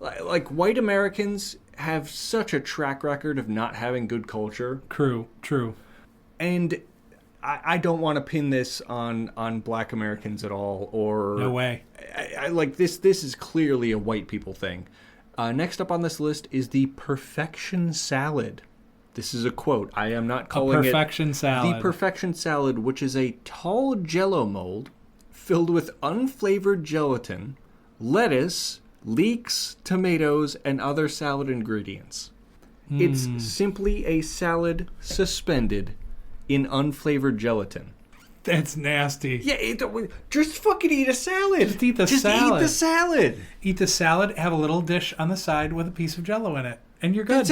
like white Americans have such a track record of not having good culture. True. And I don't want to pin this on black Americans at all. Or no way. I like this. This is clearly a white people thing. Next up on this list is the perfection salad. This is a quote. I am not calling it perfection salad. The perfection salad, which is a tall Jell-O mold filled with unflavored gelatin, lettuce, leeks, tomatoes, and other salad ingredients. It's simply a salad suspended in unflavored gelatin. That's nasty. Yeah, just fucking eat a salad. Just eat the salad. Just eat the salad. Eat the salad, have a little dish on the side with a piece of Jell-O in it, and you're good.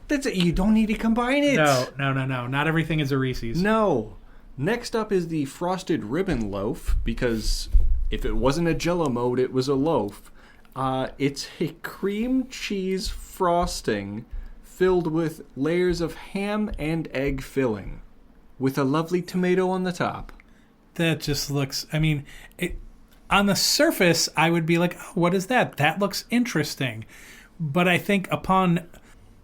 That's it. You don't need to combine it. No. Not everything is a Reese's. No. Next up is the frosted ribbon loaf, because if it wasn't a Jell-O mold, it was a loaf. It's a cream cheese frosting filled with layers of ham and egg filling, with a lovely tomato on the top. That just looks... on the surface, I would be like, oh, what is that? That looks interesting. But I think upon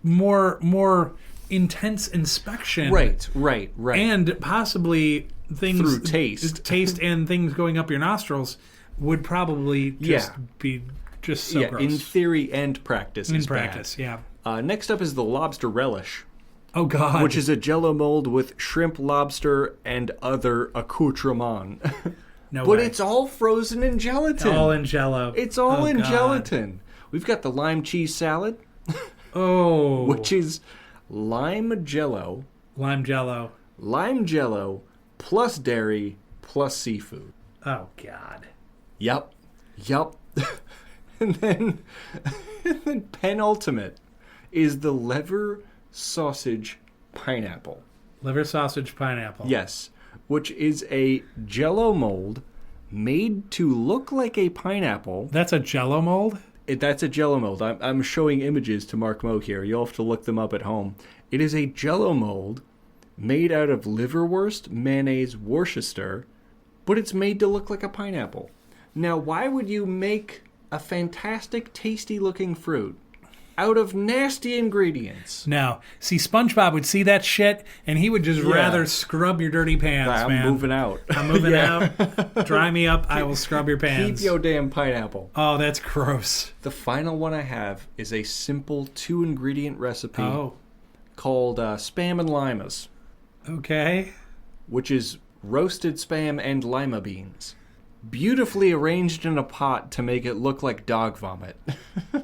more intense inspection... Right. And possibly things... Through taste. Taste and things going up your nostrils would probably be just so gross. In theory and practice In practice, bad. yeah. Next up is the lobster relish. Oh, God. Which is a Jell-O mold with shrimp, lobster, and other accoutrements. No but way. It's all frozen in gelatin. All in Jell-O. It's all in God. gelatin. We've got the lime cheese salad. Oh. Which is lime Jell-O. Lime Jell-O. Lime Jell-O plus dairy plus seafood. Oh, God. Yep. and then penultimate is the liver sausage pineapple. Liver sausage pineapple. Yes, which is a Jell-O mold made to look like a pineapple. That's a Jell-O mold? That's a Jell-O mold. I'm showing images to Mark Moe here. You'll have to look them up at home. It is a Jell-O mold made out of liverwurst, mayonnaise, Worcester, but it's made to look like a pineapple. Now, why would you make a fantastic, tasty-looking fruit out of nasty ingredients? No. See, SpongeBob would see that shit, and he would just rather scrub your dirty pants, man. I'm moving out. I'm moving out. Dry me up. I will scrub your pants. Keep your damn pineapple. Oh, that's gross. The final one I have is a simple 2-ingredient recipe called Spam and Limas. Okay. Which is roasted spam and lima beans, beautifully arranged in a pot to make it look like dog vomit.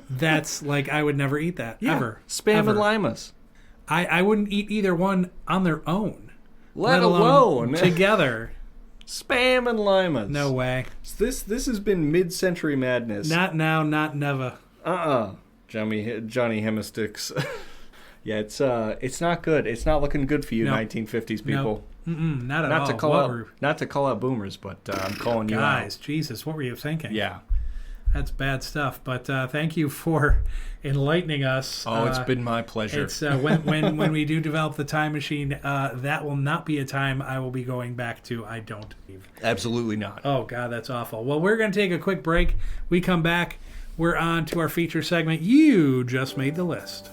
That's like, I would never eat that, ever. Spam and limas. I wouldn't eat either one on their own. Let alone together. Spam and limas. No way. This has been mid-century madness. Not now, not never. Johnny Hemistics. Yeah, it's not good. It's not looking good for you, 1950s people. Not at all. Not to call out boomers, but I'm calling you out. Guys, Jesus, what were you thinking? Yeah. That's bad stuff. But thank you for enlightening us. Oh, it's been my pleasure. It's when we do develop the time machine, that will not be a time I will be going back to. I don't believe. Absolutely not. Oh God, that's awful. Well, we're going to take a quick break. We come back. we're on to our feature segment. You just made the list.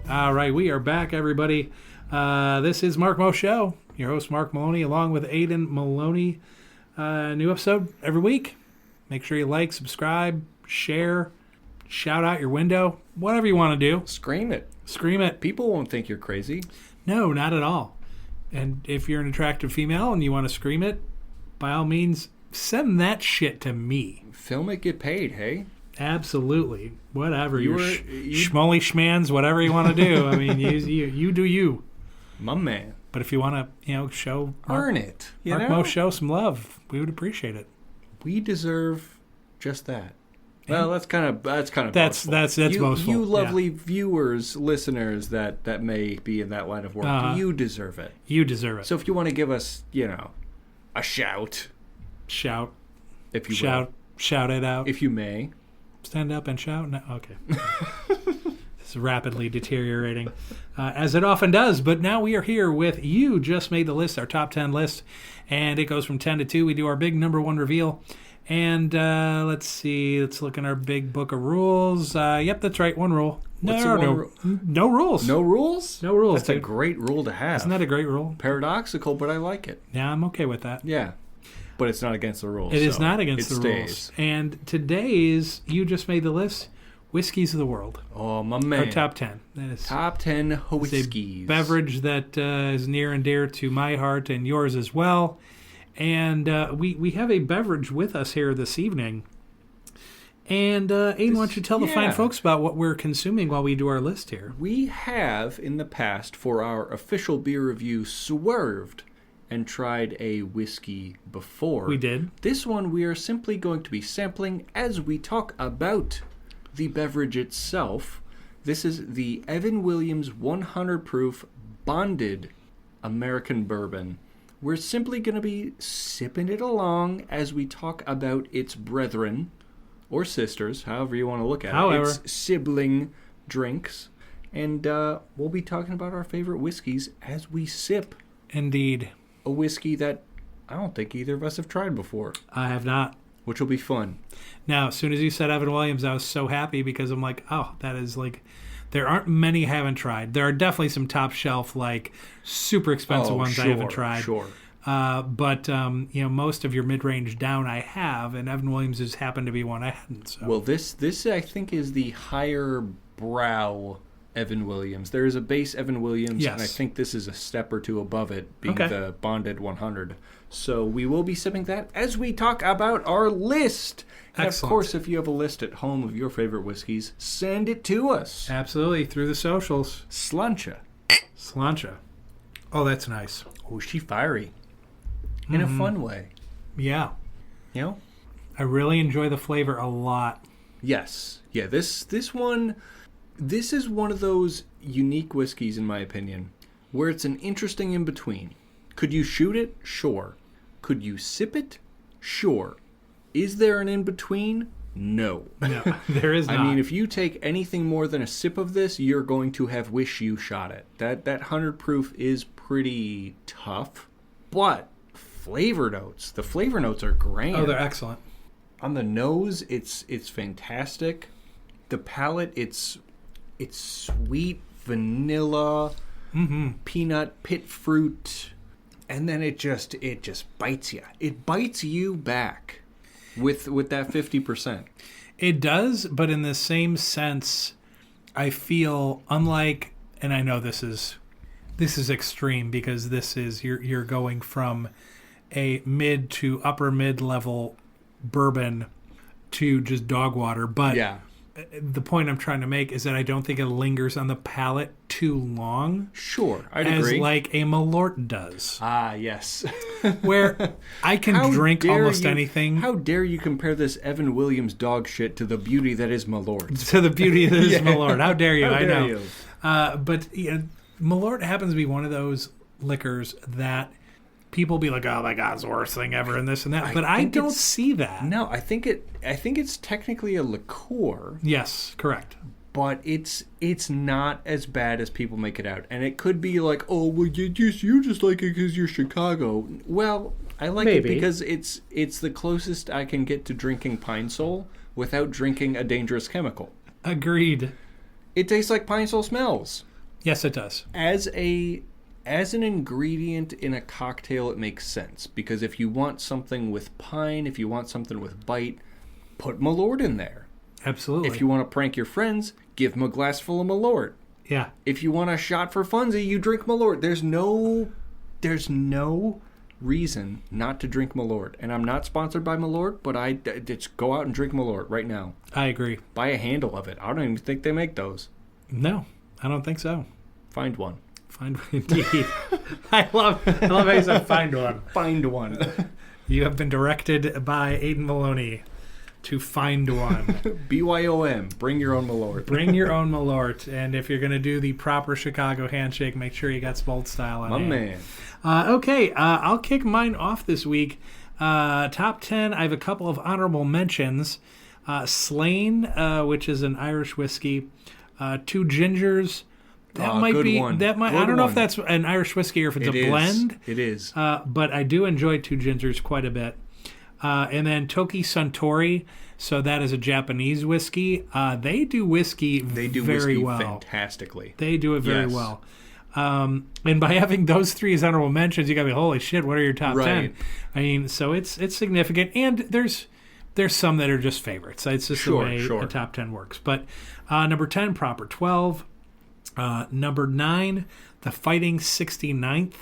All right, we are back, everybody. This is Mark Mo Show. Your host, Mark Maloney, along with Aiden Maloney. New episode every week. Make sure you like, subscribe, share, shout out your window, whatever you want to do. Scream it. Scream it. People won't think you're crazy. No, not at all. And if you're an attractive female and you want to scream it, by all means, send that shit to me. Film it, get paid, hey? Absolutely. Whatever. Schmoly schmans, whatever you want to do. I mean, you do you. My man. But if you want to, show Earn it. Mark Mo Show some love, we would appreciate it. We deserve just that. Well, that's kind of boastful. That's boastful. You lovely viewers, listeners that may be in that line of work, you deserve it. You deserve it. So if you want to give us, a shout, if you will. Shout it out. If you may. Stand up and shout? No? Okay. It's rapidly deteriorating, as it often does. But now we are here with You Just Made the List, our top 10 list. And it goes from 10 to 2. We do our big number one reveal. And let's see. Let's look in our big book of rules. Yep, that's right. One rule. No rules. No rules? No rules. That's a great rule to have. Isn't that a great rule? Paradoxical, but I like it. Yeah, I'm okay with that. Yeah. But it's not against the rules. It is not against the rules. And today's You Just Made the List, Whiskeys of the World. Oh, my man. Our top 10. That is top 10 whiskeys. A beverage that is near and dear to my heart and yours as well. And we have a beverage with us here this evening. And Aiden, why don't you tell the fine folks about what we're consuming while we do our list here? We have, in the past, for our official beer review, swerved and tried a whiskey before. We did. This one we are simply going to be sampling as we talk about the beverage itself. This is the Evan Williams 100 proof bonded American bourbon. We're simply going to be sipping it along as we talk about its brethren or sisters, however you want to look at it. Its sibling drinks. And we'll be talking about our favorite whiskeys as we sip. Indeed. A whiskey that I don't think either of us have tried before. I have not. Which will be fun. Now, as soon as you said Evan Williams, I was so happy because I'm like, oh, that is like, there aren't many I haven't tried. There are definitely some top shelf, like, super expensive ones I haven't tried. Sure. But most of your mid-range down I have, and Evan Williams has happened to be one I hadn't. So. Well, this I think is the higher brow Evan Williams. There is a base Evan Williams, yes. And I think this is a step or two above it, being the Bonded 100. So we will be sipping that as we talk about our list. And Excellent. Of course, if you have a list at home of your favorite whiskeys, send it to us. Absolutely, through the socials. Slancha. Oh, that's nice. Oh, she fiery. In a fun way. Yeah. You know? I really enjoy the flavor a lot. Yes. Yeah, this one... This is one of those unique whiskeys, in my opinion, where it's an interesting in-between. Could you shoot it? Sure. Could you sip it? Sure. Is there an in-between? No. No, there is not. I mean, if you take anything more than a sip of this, you're going to have wish you shot it. That 100 proof is pretty tough, but flavor notes. The flavor notes are grand. Oh, they're excellent. On the nose, it's fantastic. The palate, it's sweet vanilla, peanut, pit fruit, and then it just bites you. It bites you back with that 50%. It does, but in the same sense, I feel unlike, and I know this is extreme because this is you're going from a mid to upper mid level bourbon to just dog water, but yeah. The point I'm trying to make is that I don't think it lingers on the palate too long. Sure, I'd agree. As like a Malort does. Ah, yes. Where I can drink almost anything. How dare you compare this Evan Williams dog shit to the beauty that is Malort? To the beauty that is Yeah. Malort. How dare you? How I dare know. you. But Malort happens to be one of those liquors that people be like, "Oh my God, it's the worst thing ever," and this and that. But I don't see that. No, I think it's technically a liqueur. Yes, correct. But it's not as bad as people make it out. And it could be like, oh, well, you just like it because you're Chicago. Well, I like it because it's the closest I can get to drinking Pine Sol without drinking a dangerous chemical. Agreed. It tastes like Pine Sol smells. Yes, it does. As an ingredient in a cocktail, it makes sense. Because if you want something with pine, if you want something with bite, put Malort in there. Absolutely. If you want to prank your friends, give them a glass full of Malort. Yeah. If you want a shot for funsies, you drink Malort. There's no reason not to drink Malort. And I'm not sponsored by Malort, but I just go out and drink Malort right now. I agree. Buy a handle of it. I don't even think they make those. No, I don't think so. Find one. Find one, indeed. I love how you said find one. Find one. You have been directed by Aiden Maloney to find one. BYOM. Bring your own Malort. Bring your own Malort. And if you're going to do the proper Chicago handshake, make sure you got Spolt style on hand. My man. Okay, I'll kick mine off this week. Top 10, I have a couple of honorable mentions. Slane, which is an Irish whiskey. Two Gingers. That might be one. That might. Good I don't know if that's an Irish whiskey or if it's a blend. It is. But I do enjoy Two Gingers quite a bit. And then Toki Suntory, so that is a Japanese whiskey. They do whiskey very well. Fantastically. They do it very well. And by having those three as honorable mentions, you got to be, holy shit, what are your top 10? I mean, so it's significant. And there's some that are just favorites. It's just the way a top 10 works. But number 10, Proper 12. Number 9, the Fighting 69th.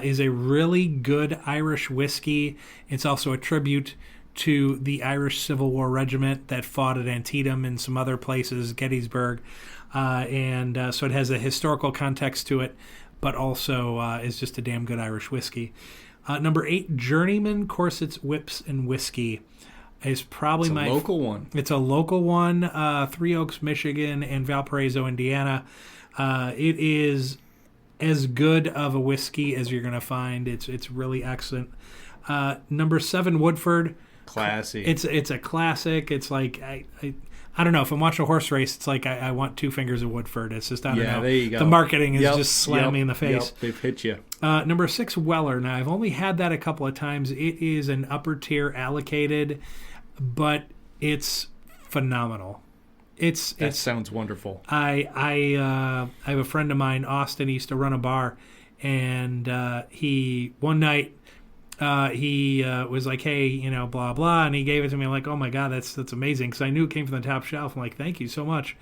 Is a really good Irish whiskey. It's also a tribute to the Irish Civil War regiment that fought at Antietam and some other places, Gettysburg. And so it has a historical context to it, but also is just a damn good Irish whiskey. Number 8, Journeyman Corsets, Whips, and Whiskey is probably a local one. It's a local one, Three Oaks, Michigan, and Valparaiso, Indiana. It is as good of a whiskey as you're going to find. It's really excellent. Number 7, Woodford. Classy. It's a classic. It's like I don't know, if I'm watching a horse race, it's like I want 2 fingers of Woodford. It's just I don't know. There you go. The marketing is just slamming me in the face. They've hit you. Number 6, Weller. Now I've only had that a couple of times. It is an upper tier allocated, but it's phenomenal. That sounds wonderful. I have a friend of mine, Austin. He used to run a bar, and he one night he was like, "Hey, blah blah," and he gave it to me. I'm like, "Oh my god, that's amazing!" Because I knew it came from the top shelf. I'm like, "Thank you so much."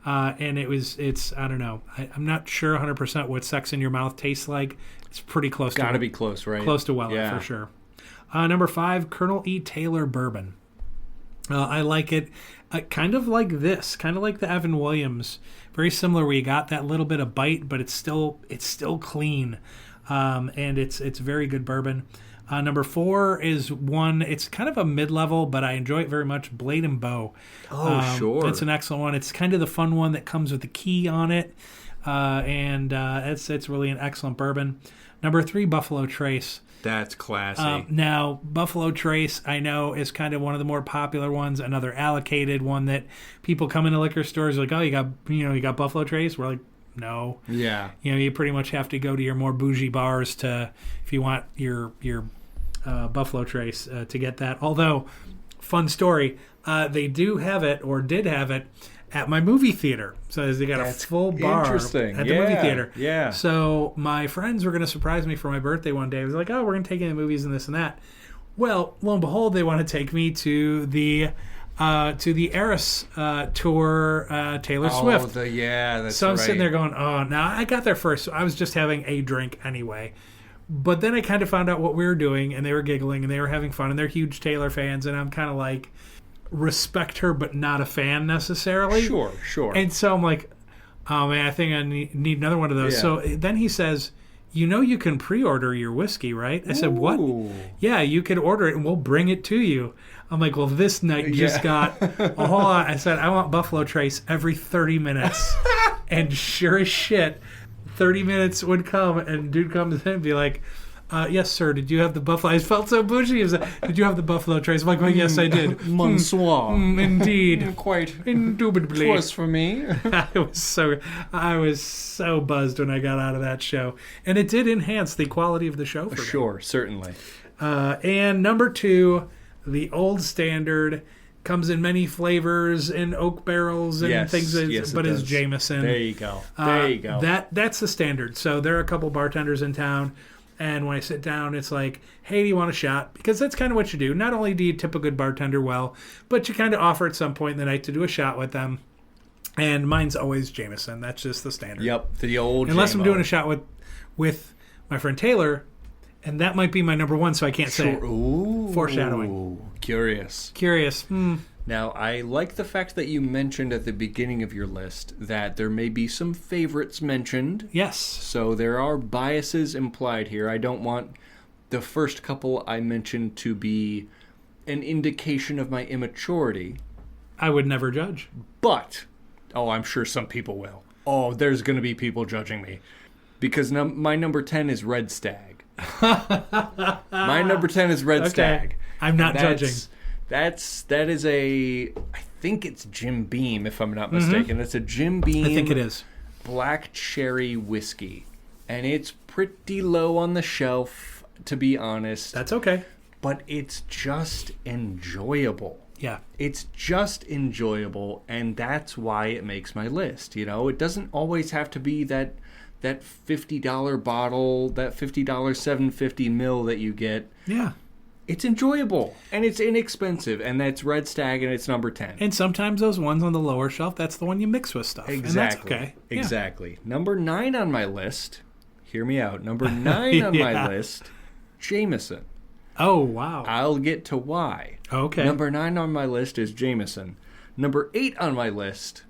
And it's I don't know. I'm not sure 100% what Sex in Your Mouth tastes like. It's pretty close. Got to be close, right? Close to Weller for sure. Number 5, Colonel E. Taylor Bourbon. I like it. Kind of like this, kind of like the Evan Williams, very similar. Where you got that little bit of bite, but it's still clean, and it's very good bourbon. Number 4 is one. It's kind of a mid-level, but I enjoy it very much. Blade and Bow. Oh, sure. It's an excellent one. It's kind of the fun one that comes with the key on it, and it's really an excellent bourbon. Number 3, Buffalo Trace. That's classy. Now, Buffalo Trace, I know, is kind of one of the more popular ones. Another allocated one that people come into liquor stores like, oh, you got Buffalo Trace. We're like, no. Yeah. You pretty much have to go to your more bougie bars if you want your Buffalo Trace to get that. Although, fun story, they do have it or did have it at my movie theater. So they got a full bar at the movie theater. Yeah. So my friends were going to surprise me for my birthday one day. I was like, oh, we're going to take you to the movies and this and that. Well, lo and behold, they want to take me to the Eras tour, Taylor Swift. That's right. So I'm sitting there going, oh, now I got there first. So I was just having a drink anyway. But then I kind of found out what we were doing, and they were giggling, and they were having fun, and they're huge Taylor fans, and I'm kind of like, respect her, but not a fan necessarily. Sure. And so I'm like, oh man, I think I need another one of those. Yeah. So then he says, you can pre-order your whiskey, right? I said, what? Yeah, you can order it and we'll bring it to you. I'm like, well, this night just got a whole lot. I said, I want Buffalo Trace every 30 minutes. And sure as shit, 30 minutes would come and dude comes in and be like, Yes, sir. Did you have the buffalo? I felt so bougie. He was like, did you have the buffalo trace? I'm like, well, yes, I did. Bonsoir. Indeed. Quite. Indubitably. It was for me. I was so buzzed when I got out of that show. And it did enhance the quality of the show for me. Sure, certainly. And number 2, the old standard, comes in many flavors and oak barrels and things, but is Jameson. There you go. That's the standard. So there are a couple bartenders in town, and when I sit down, it's like, hey, do you want a shot? Because that's kind of what you do. Not only do you tip a good bartender well, but you kind of offer at some point in the night to do a shot with them. And mine's always Jameson. That's just the standard. Yep, the old Unless J-Mo. I'm doing a shot with my friend Taylor, and that might be my number 1, so I can't say it. Ooh, Foreshadowing. Curious. Now, I like the fact that you mentioned at the beginning of your list that there may be some favorites mentioned. Yes. So there are biases implied here. I don't want the first couple I mentioned to be an indication of my immaturity. I would never judge. But, I'm sure some people will. Oh, there's going to be people judging me. Because my number 10 is Red Stag. My number 10 is Red Stag. I'm not judging. That is I think it's Jim Beam, if I'm not mistaken. It's a Jim Beam. I think it is. Black cherry whiskey. And it's pretty low on the shelf, to be honest. That's okay. But it's just enjoyable. Yeah. It's just enjoyable, and that's why it makes my list. You know, it doesn't always have to be that $50 bottle, that $50 750 ml that you get. Yeah. It's enjoyable, and it's inexpensive, and that's Red Stag, and it's number 10. And sometimes those ones on the lower shelf, that's the one you mix with stuff. Exactly. And that's okay. Exactly. Yeah. Number 9 on my list, hear me out, number 9 on my list, Jameson. Oh, wow. I'll get to why. Okay. Number 9 on my list is Jameson. Number 8 on my list,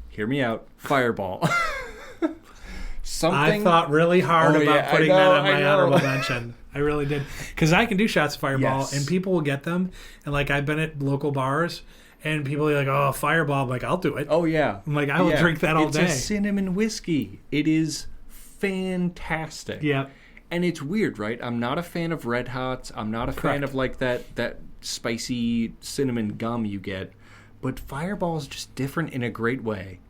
hear me out, Fireball. I thought really hard about putting that on my honorable mention. I really did. Because I can do shots of Fireball, and people will get them. And, like, I've been at local bars, and people are like, oh, Fireball. I'm like, I'll do it. Oh, yeah. I'm like, I will drink that all day. It's a cinnamon whiskey. It is fantastic. Yeah. And it's weird, right? I'm not a fan of Red Hots. I'm not a fan of, like, that spicy cinnamon gum you get. But Fireball is just different in a great way.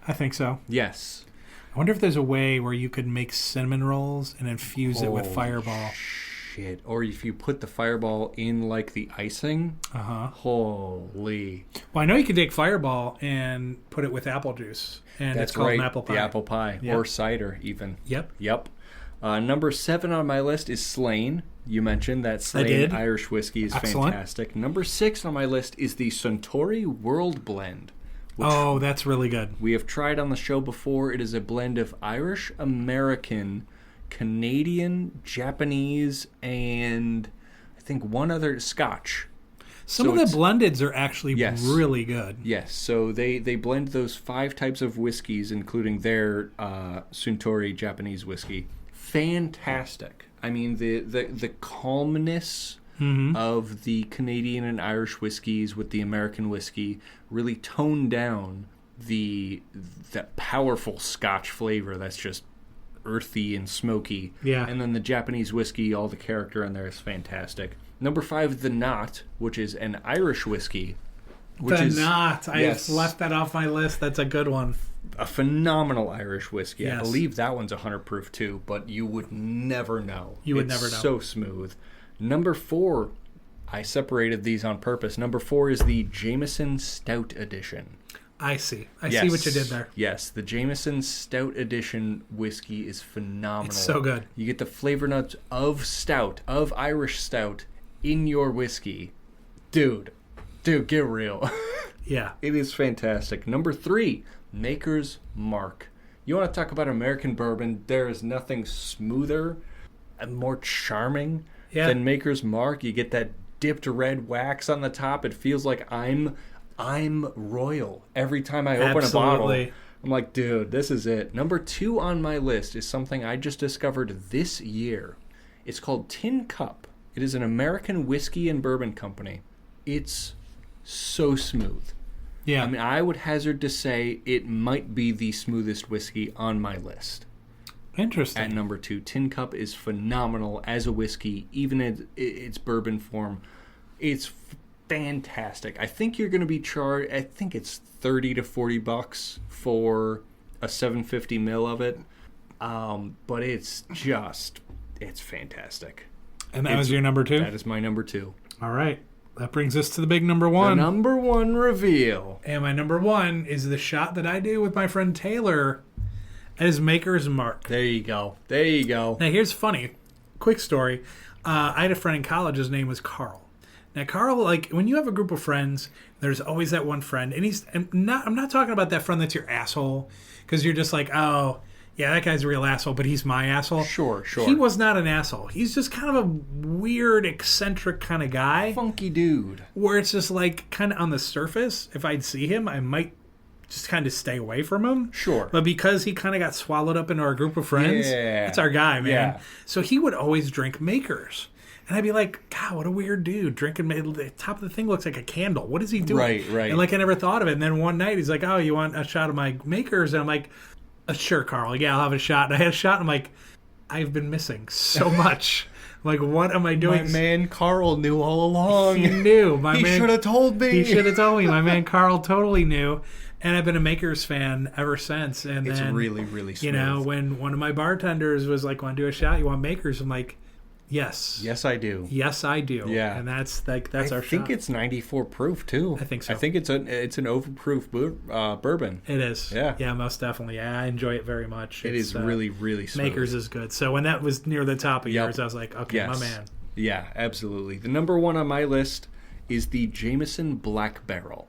I think so. Yes. I wonder if there's a way where you could make cinnamon rolls and infuse it with Fireball. Shit. Or if you put the Fireball in, like, the icing. Holy. Well, I know you could take Fireball and put it with apple juice. And That's it's called right. an apple pie. The apple pie. Yep. Or cider, even. Yep. Number 7 on my list is Slane. You mentioned that Slane Irish whiskey is fantastic. Number 6 on my list is the Suntory World Blend. Oh, that's really good. We have tried on the show before. It is a blend of Irish, American, Canadian, Japanese, and I think one other Scotch. Some of the blendeds are actually really good. Yes, so they blend those 5 types of whiskeys, including their Suntory Japanese whiskey. Fantastic. I mean, the calmness of the Canadian and Irish whiskeys with the American whiskey really toned down that powerful Scotch flavor that's just earthy and smoky. Yeah. And then the Japanese whiskey, all the character in there is fantastic. Number 5, the Knot, which is an Irish whiskey. Knot. I left that off my list. That's a good one. A phenomenal Irish whiskey. Yes. I believe that one's 100 proof too, but you would never know. It's so smooth. Number 4, I separated these on purpose. Number 4 is the Jameson Stout Edition. I see. I see what you did there. Yes, the Jameson Stout Edition whiskey is phenomenal. It's so good. You get the flavor notes of stout, of Irish stout, in your whiskey. Dude, get real. Yeah. It is fantastic. Number 3, Maker's Mark. You want to talk about American bourbon? There is nothing smoother and more charming than Maker's Mark. You get that dipped red wax on the top. It feels like I'm royal every time I open a bottle. I'm like, dude, this is it. Number 2 on my list is something I just discovered this year. It's called Tin Cup. It is an American whiskey and bourbon company. It's so smooth. Yeah. I mean, I would hazard to say it might be the smoothest whiskey on my list. Interesting. At number 2, Tin Cup is phenomenal as a whiskey, even in its bourbon form. It's fantastic. I think you're going to be charged, I think it's $30 to $40 for a 750 mil of it. But it's fantastic. And that was your number 2? That is my number 2. All right. That brings us to the big number 1. The number 1 reveal. And my number 1 is the shot that I do with my friend Taylor as Maker's Mark. There you go. There you go. Now, here's funny. Quick story. I had a friend in college. His name was Carl. Now, Carl, like, when you have a group of friends, there's always that one friend. And I'm not talking about that friend that's your asshole, because you're just like, oh, yeah, that guy's a real asshole, but he's my asshole. Sure. He was not an asshole. He's just kind of a weird, eccentric kind of guy. Funky dude. Where it's just like, kind of on the surface, if I'd see him, I might just kind of stay away from him. Sure. But because he kind of got swallowed up into our group of friends, that's our guy, man. Yeah. So he would always drink Makers. And I'd be like, God, what a weird dude. Drinking, the top of the thing looks like a candle. What is he doing? Right. And like, I never thought of it. And then one night he's like, oh, you want a shot of my Makers? And I'm like, sure, Carl. Yeah, I'll have a shot. And I had a shot, and I'm like, I've been missing so much. Like, what am I doing? My man Carl knew all along. He knew. He should have told me. He should have told me. My man Carl totally knew. And I've been a Makers fan ever since. And it's then, really, really smooth. You know, when one of my bartenders was like, want to do a shot? You want Makers? I'm like, yes. Yes, I do. Yes, I do. Yeah. And that's our shot. I think it's 94 proof, too. I think so. I think it's an overproof bourbon. It is. Yeah. Yeah, most definitely. Yeah, I enjoy it very much. It is really, really smooth. Makers is good. So when that was near the top of yours, I was like, okay, yes. my man. Yeah, absolutely. The number 1 on my list is the Jameson Black Barrel.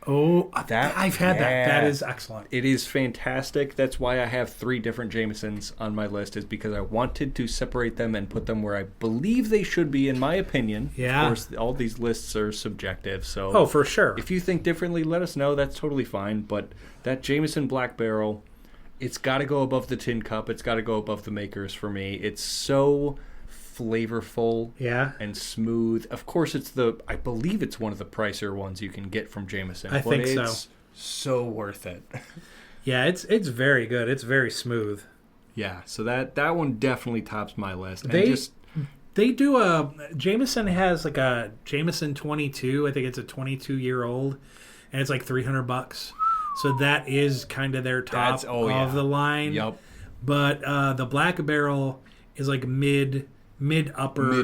Oh, I've had that. That is excellent. It is fantastic. That's why I have 3 different Jamesons on my list, is because I wanted to separate them and put them where I believe they should be, in my opinion. Yeah. Of course, all these lists are subjective. So oh, for sure. If you think differently, let us know. That's totally fine. But that Jameson Black Barrel, it's got to go above the Tin Cup. It's got to go above the Makers for me. It's so flavorful and smooth. Of course, I believe it's one of the pricier ones you can get from Jameson. I think so. It's so worth it. Yeah, it's very good. It's very smooth. Yeah, so that one definitely tops my list. They do a Jameson has like a Jameson 22. I think it's a 22-year-old, and it's like $300. So that is kind of their top of the line. Yep. But the Black Barrel is like mid upper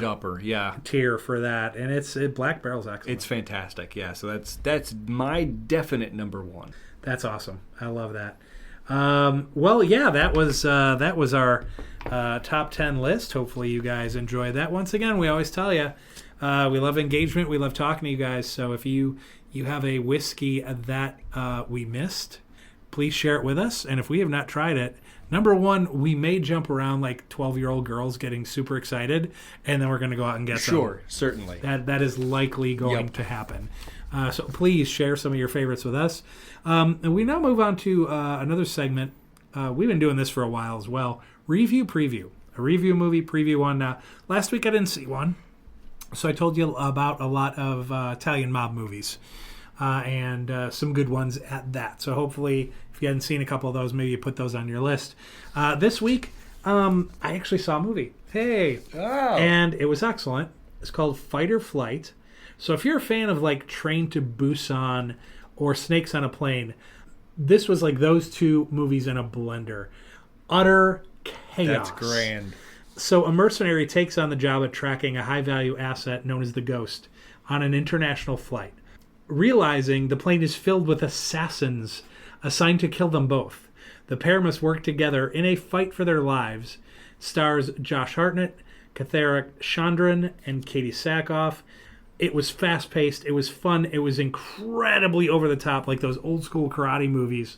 tier for that, and Black Barrel's excellent. It's fantastic. Yeah, so that's my definite number 1. That's awesome. I love that. Well, yeah, that was our top 10 list. Hopefully you guys enjoyed that. Once again, we always tell you we love engagement. We love talking to you guys. So if you have a whiskey that we missed, please share it with us. And if we have not tried it, number 1, we may jump around like 12-year-old girls getting super excited, and then we're going to go out and get some. Sure, certainly. That is likely going to happen. So please share some of your favorites with us. And we now move on to another segment. We've been doing this for a while as well. Review Preview. A review movie preview one. Last week I didn't see one, so I told you about a lot of Italian mob movies. And some good ones at that. So hopefully, if you hadn't seen a couple of those, maybe you put those on your list. This week, I actually saw a movie. Hey! Oh. And it was excellent. It's called Fight or Flight. So if you're a fan of like Train to Busan or Snakes on a Plane, this was like those 2 movies in a blender. Utter chaos. That's grand. So a mercenary takes on the job of tracking a high-value asset known as the Ghost on an international flight. Realizing the plane is filled with assassins assigned to kill them both, the pair must work together in a fight for their lives. Stars Josh Hartnett, Kathara Chandran, and Katie Sackhoff. It was fast-paced. It was fun. It was incredibly over-the-top, like those old-school karate movies.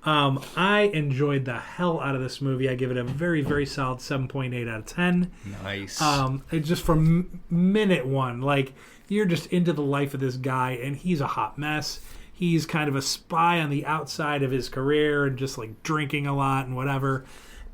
I enjoyed the hell out of this movie. I give it a very, very solid 7.8 out of 10. Nice. It just from minute 1, like, you're just into the life of this guy, and he's a hot mess. He's kind of a spy on the outside of his career and just like drinking a lot and whatever.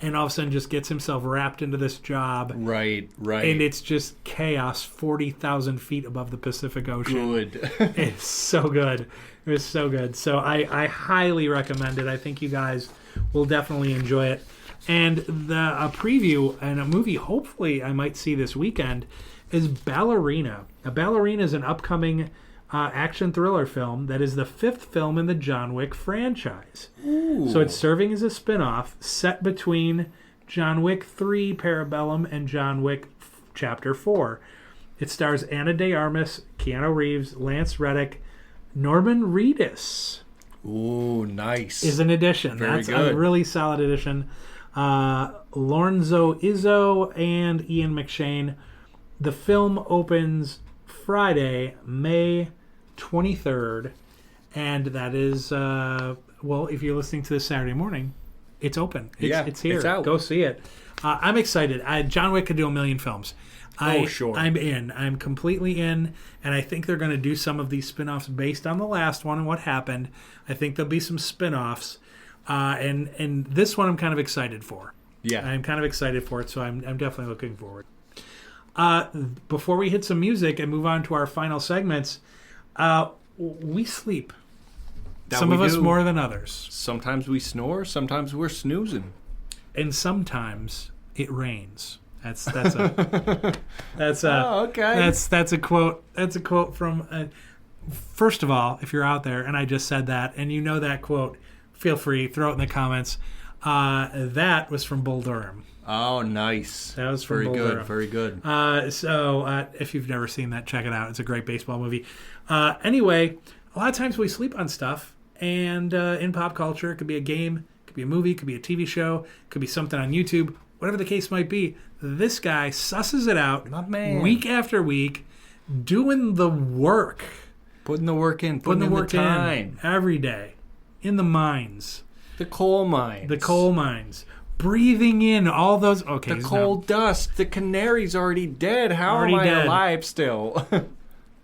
And all of a sudden just gets himself wrapped into this job. Right. And it's just chaos 40,000 feet above the Pacific Ocean. Good. It's so good. It was so good. So I highly recommend it. I think you guys will definitely enjoy it. And a preview and a movie hopefully I might see this weekend is Ballerina. Ballerina is an upcoming action thriller film that is the 5th film in the John Wick franchise. Ooh. So it's serving as a spin-off set between John Wick 3 Parabellum and John Wick Chapter 4. It stars Ana de Armas, Keanu Reeves, Lance Reddick, Norman Reedus. Ooh, nice. Is an addition. Very That's good. a really solid addition. Lorenzo Izzo and Ian McShane. The film opens Friday, May 23rd. And that is, if you're listening to this Saturday morning, it's open. It's here. It's out. Go see it. I'm excited. John Wick could do a million films. Sure. I'm in. I'm completely in. And I think they're going to do some of these spin-offs based on the last one and what happened. I think there'll be some spin-offs. And this one I'm kind of excited for. Yeah. I'm kind of excited for it, so I'm definitely looking forward. Before we hit some music and move on to our final segments, we sleep. Some of us more than others. Sometimes we snore, sometimes we're snoozing. And sometimes it rains. That's a oh, okay. That's a quote. That's a quote from. First of all, if you're out there and I just said that and you know that quote, feel free, throw it in the comments. That was from Bull Durham. Oh, nice. That was from Bull Durham. Very good. So if you've never seen that, check it out. It's a great baseball movie. Anyway, a lot of times we sleep on stuff, and in pop culture, it could be a game, it could be a movie, it could be a TV show, it could be something on YouTube, whatever the case might be. This guy susses it out week after week, doing the work. Putting the work in, putting in the time. Every day. In the mines. The coal mines. The coal mines. Breathing in all those... Okay, the coal dust. The canary's already dead. How am I alive still?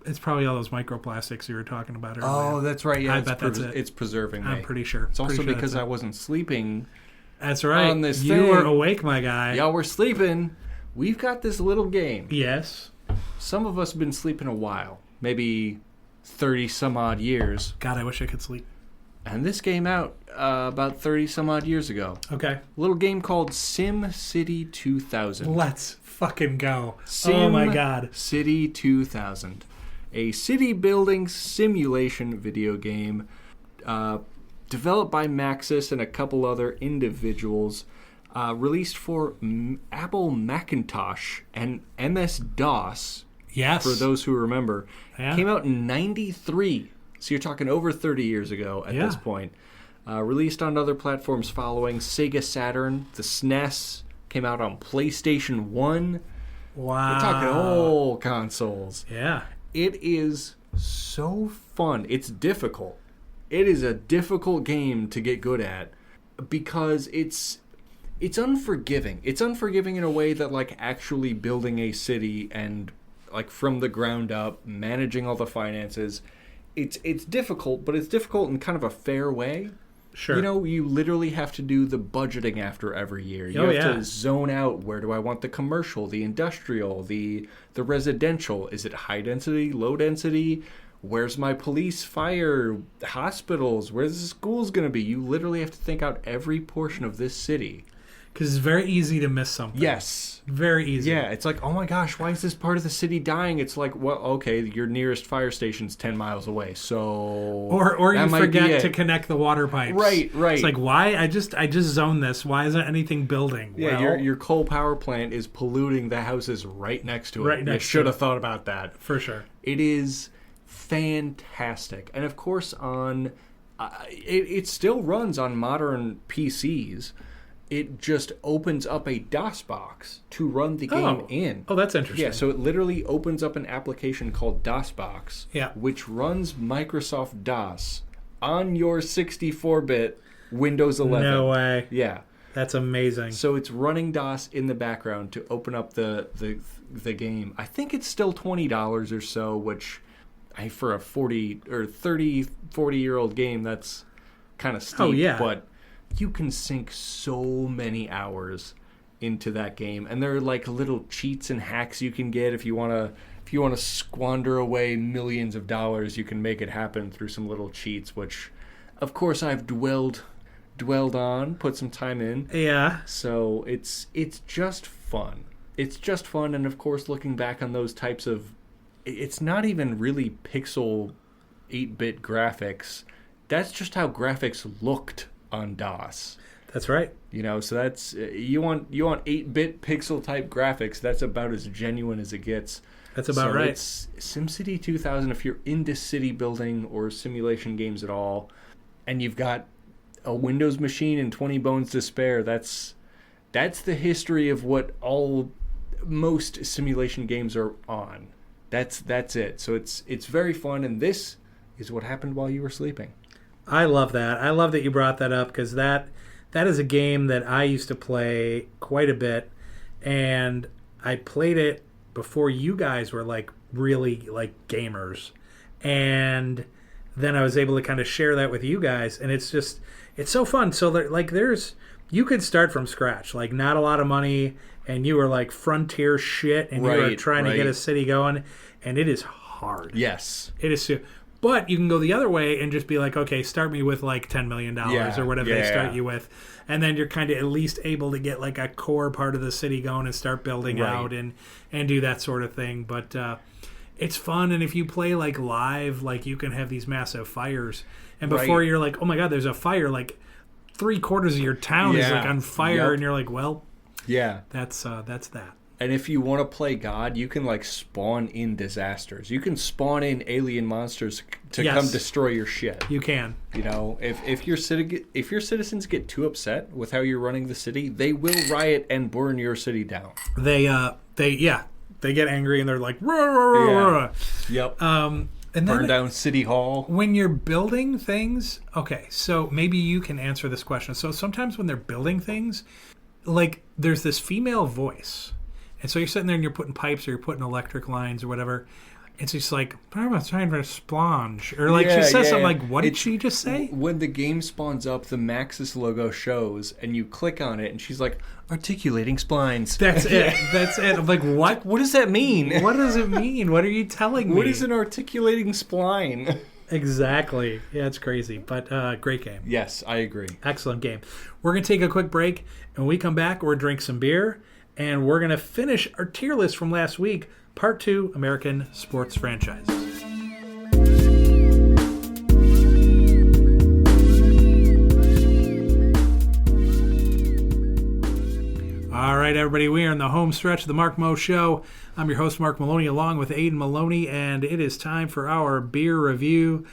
It's probably all those microplastics you were talking about earlier. Oh, that's right. Yeah, I bet that's it. It's preserving me. I'm pretty sure. It's also because I wasn't sleeping. That's right. On this you were awake, my guy. Y'all were sleeping. We've got this little game. Yes. Some of us have been sleeping a while. Maybe 30 some odd years. God, I wish I could sleep. And this came out about 30 some odd years ago. Okay. A little game called Sim City 2000. Let's fucking go. Oh my God. City 2000. A city building simulation video game developed by Maxis and a couple other individuals. Released for Apple Macintosh and MS-DOS. Yes. For those who remember. Yeah. Came out in 93. So you're talking over 30 years ago at this point. Released on other platforms following Sega Saturn, the SNES, came out on PlayStation 1. Wow. We're talking old consoles. Yeah. It is so fun. It's difficult. It is a difficult game to get good at because it's unforgiving. It's unforgiving in a way that like actually building a city and like from the ground up, managing all the finances, it's difficult, but it's difficult in kind of a fair way. Sure. You know, you literally have to do the budgeting after every year. You have to zone out, where do I want the commercial, the industrial, the residential? Is it high density, low density? Where's my police, fire, hospitals? Where's the schools going to be? You literally have to think out every portion of this city. Because it's very easy to miss something. Yes. Very easy. Yeah, it's like, oh my gosh, why is this part of the city dying? It's like, well, okay, your nearest fire station's 10 miles away, so... Or you forget to connect the water pipes. Right. It's like, why? I just zoned this. Why isn't anything building? Yeah, well, your coal power plant is polluting the houses right next to it. Right next you should have thought about that. For sure. It is fantastic. And of course, it still runs on modern PCs. It just opens up a DOS box to run the game in. Oh, that's interesting. Yeah, so it literally opens up an application called DOSBox, which runs Microsoft DOS on your 64-bit Windows 11. No way. Yeah. That's amazing. So it's running DOS in the background to open up the game. I think it's still $20 or so, which for a 40-year-old game, that's kind of steep. Oh, yeah. But you can sink so many hours into that game, and there are like little cheats and hacks you can get if you want to squander away millions of dollars. You can make it happen through some little cheats, which of course I've dwelled dwelled on, put some time in. Yeah. So it's just fun. It's just fun, and of course, looking back on those types of, it's not even really pixel 8-bit graphics. That's just how graphics looked on DOS. That's right. So that's you want 8-bit pixel type graphics. That's about as genuine as it gets. That's about right. It's SimCity 2000. If you're into city building or simulation games at all, and you've got a Windows machine and 20 bones to spare, that's the history of what most simulation games are on. That's it. So it's very fun, and this is what happened while you were sleeping. I love that. I love that you brought that up, because that is a game that I used to play quite a bit, and I played it before you guys were really gamers, and then I was able to kind of share that with you guys, and it's so fun. So you could start from scratch, not a lot of money, and you were frontier shit, and you were trying to get a city going, and it is hard. Yes, it is. But you can go the other way and just be okay, start me with $10 million or whatever they start you with. And then you're kind of at least able to get a core part of the city going and start building out and do that sort of thing. But it's fun. And if you play live, you can have these massive fires. And before you're oh my God, there's a fire, 3/4 of your town is on fire. And you're well, that's that. And if you want to play God, you can spawn in disasters. You can spawn in alien monsters to come destroy your shit. You can. If your citizens get too upset with how you're running the city, they will riot and burn your city down. They get angry and they're rah, rah, rah, rah. Yep. And burn down City Hall. When you're building things, okay, so maybe you can answer this question. So sometimes when they're building things, there's this female voice. And so you're sitting there and you're putting pipes or you're putting electric lines or whatever. It's just I'm trying to splunge. Or she says something what did she just say? When the game spawns up, the Maxis logo shows and you click on it and she's articulating splines. That's it. That's it. I'm what? What does that mean? What does it mean? What are you telling me? What is an articulating spline? Exactly. Yeah, it's crazy. But great game. Yes, I agree. Excellent game. We're going to take a quick break. And when we come back, we're going to drink some beer. And we're going to finish our tier list from last week, Part 2, American Sports Franchise. All right, everybody, we are in the home stretch of the Mark Mo Show. I'm your host, Mark Maloney, along with Aiden Maloney, and it is time for our beer review,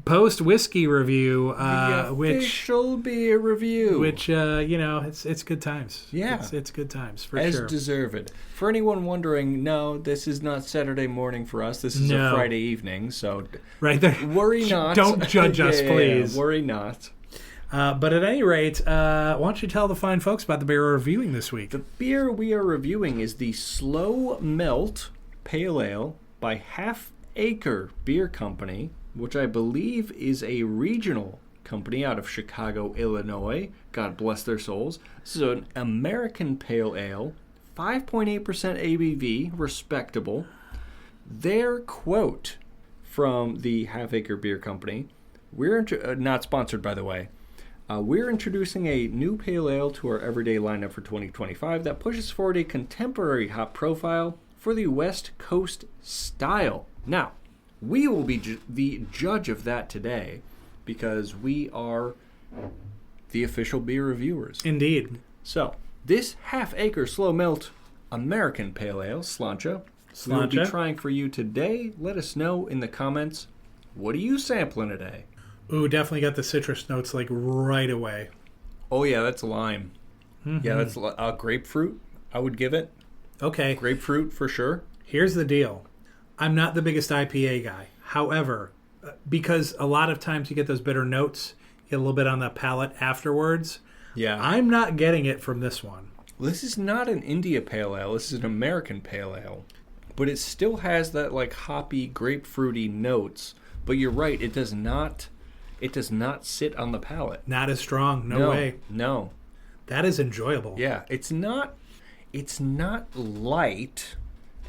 post-whiskey review. Official beer review. Which, it's good times. Yeah. It's good times, for sure. As deserved. For anyone wondering, no, this is not Saturday morning for us. This is a Friday evening, so right there. Worry not. Don't judge us, please. Worry not. But at any rate, why don't you tell the fine folks about the beer we're reviewing this week? The beer we are reviewing is the Slow Melt Pale Ale by Half Acre Beer Company, which I believe is a regional company out of Chicago, Illinois. God bless their souls. This is an American Pale Ale, 5.8% ABV, respectable. Their quote from the Half Acre Beer Company, we're not sponsored, by the way. We're introducing a new pale ale to our everyday lineup for 2025 that pushes forward a contemporary hop profile for the West Coast style. Now, we will be the judge of that today because we are the official beer reviewers. Indeed. So, this Half Acre Slow Melt American Pale Ale, Slancha, we'll be trying for you today. Let us know in the comments, what are you sampling today? Ooh, definitely got the citrus notes right away. Oh yeah, that's lime. Mm-hmm. Yeah, that's grapefruit. I would give it. Okay. Grapefruit for sure. Here's the deal. I'm not the biggest IPA guy. However, because a lot of times you get those bitter notes, you get a little bit on the palate afterwards. Yeah. I'm not getting it from this one. Well, this is not an India Pale Ale. This is an American Pale Ale. But it still has that hoppy, grapefruity notes. But you're right, it does not sit on the palate. Not as strong. No way. No. That is enjoyable. Yeah. It's not light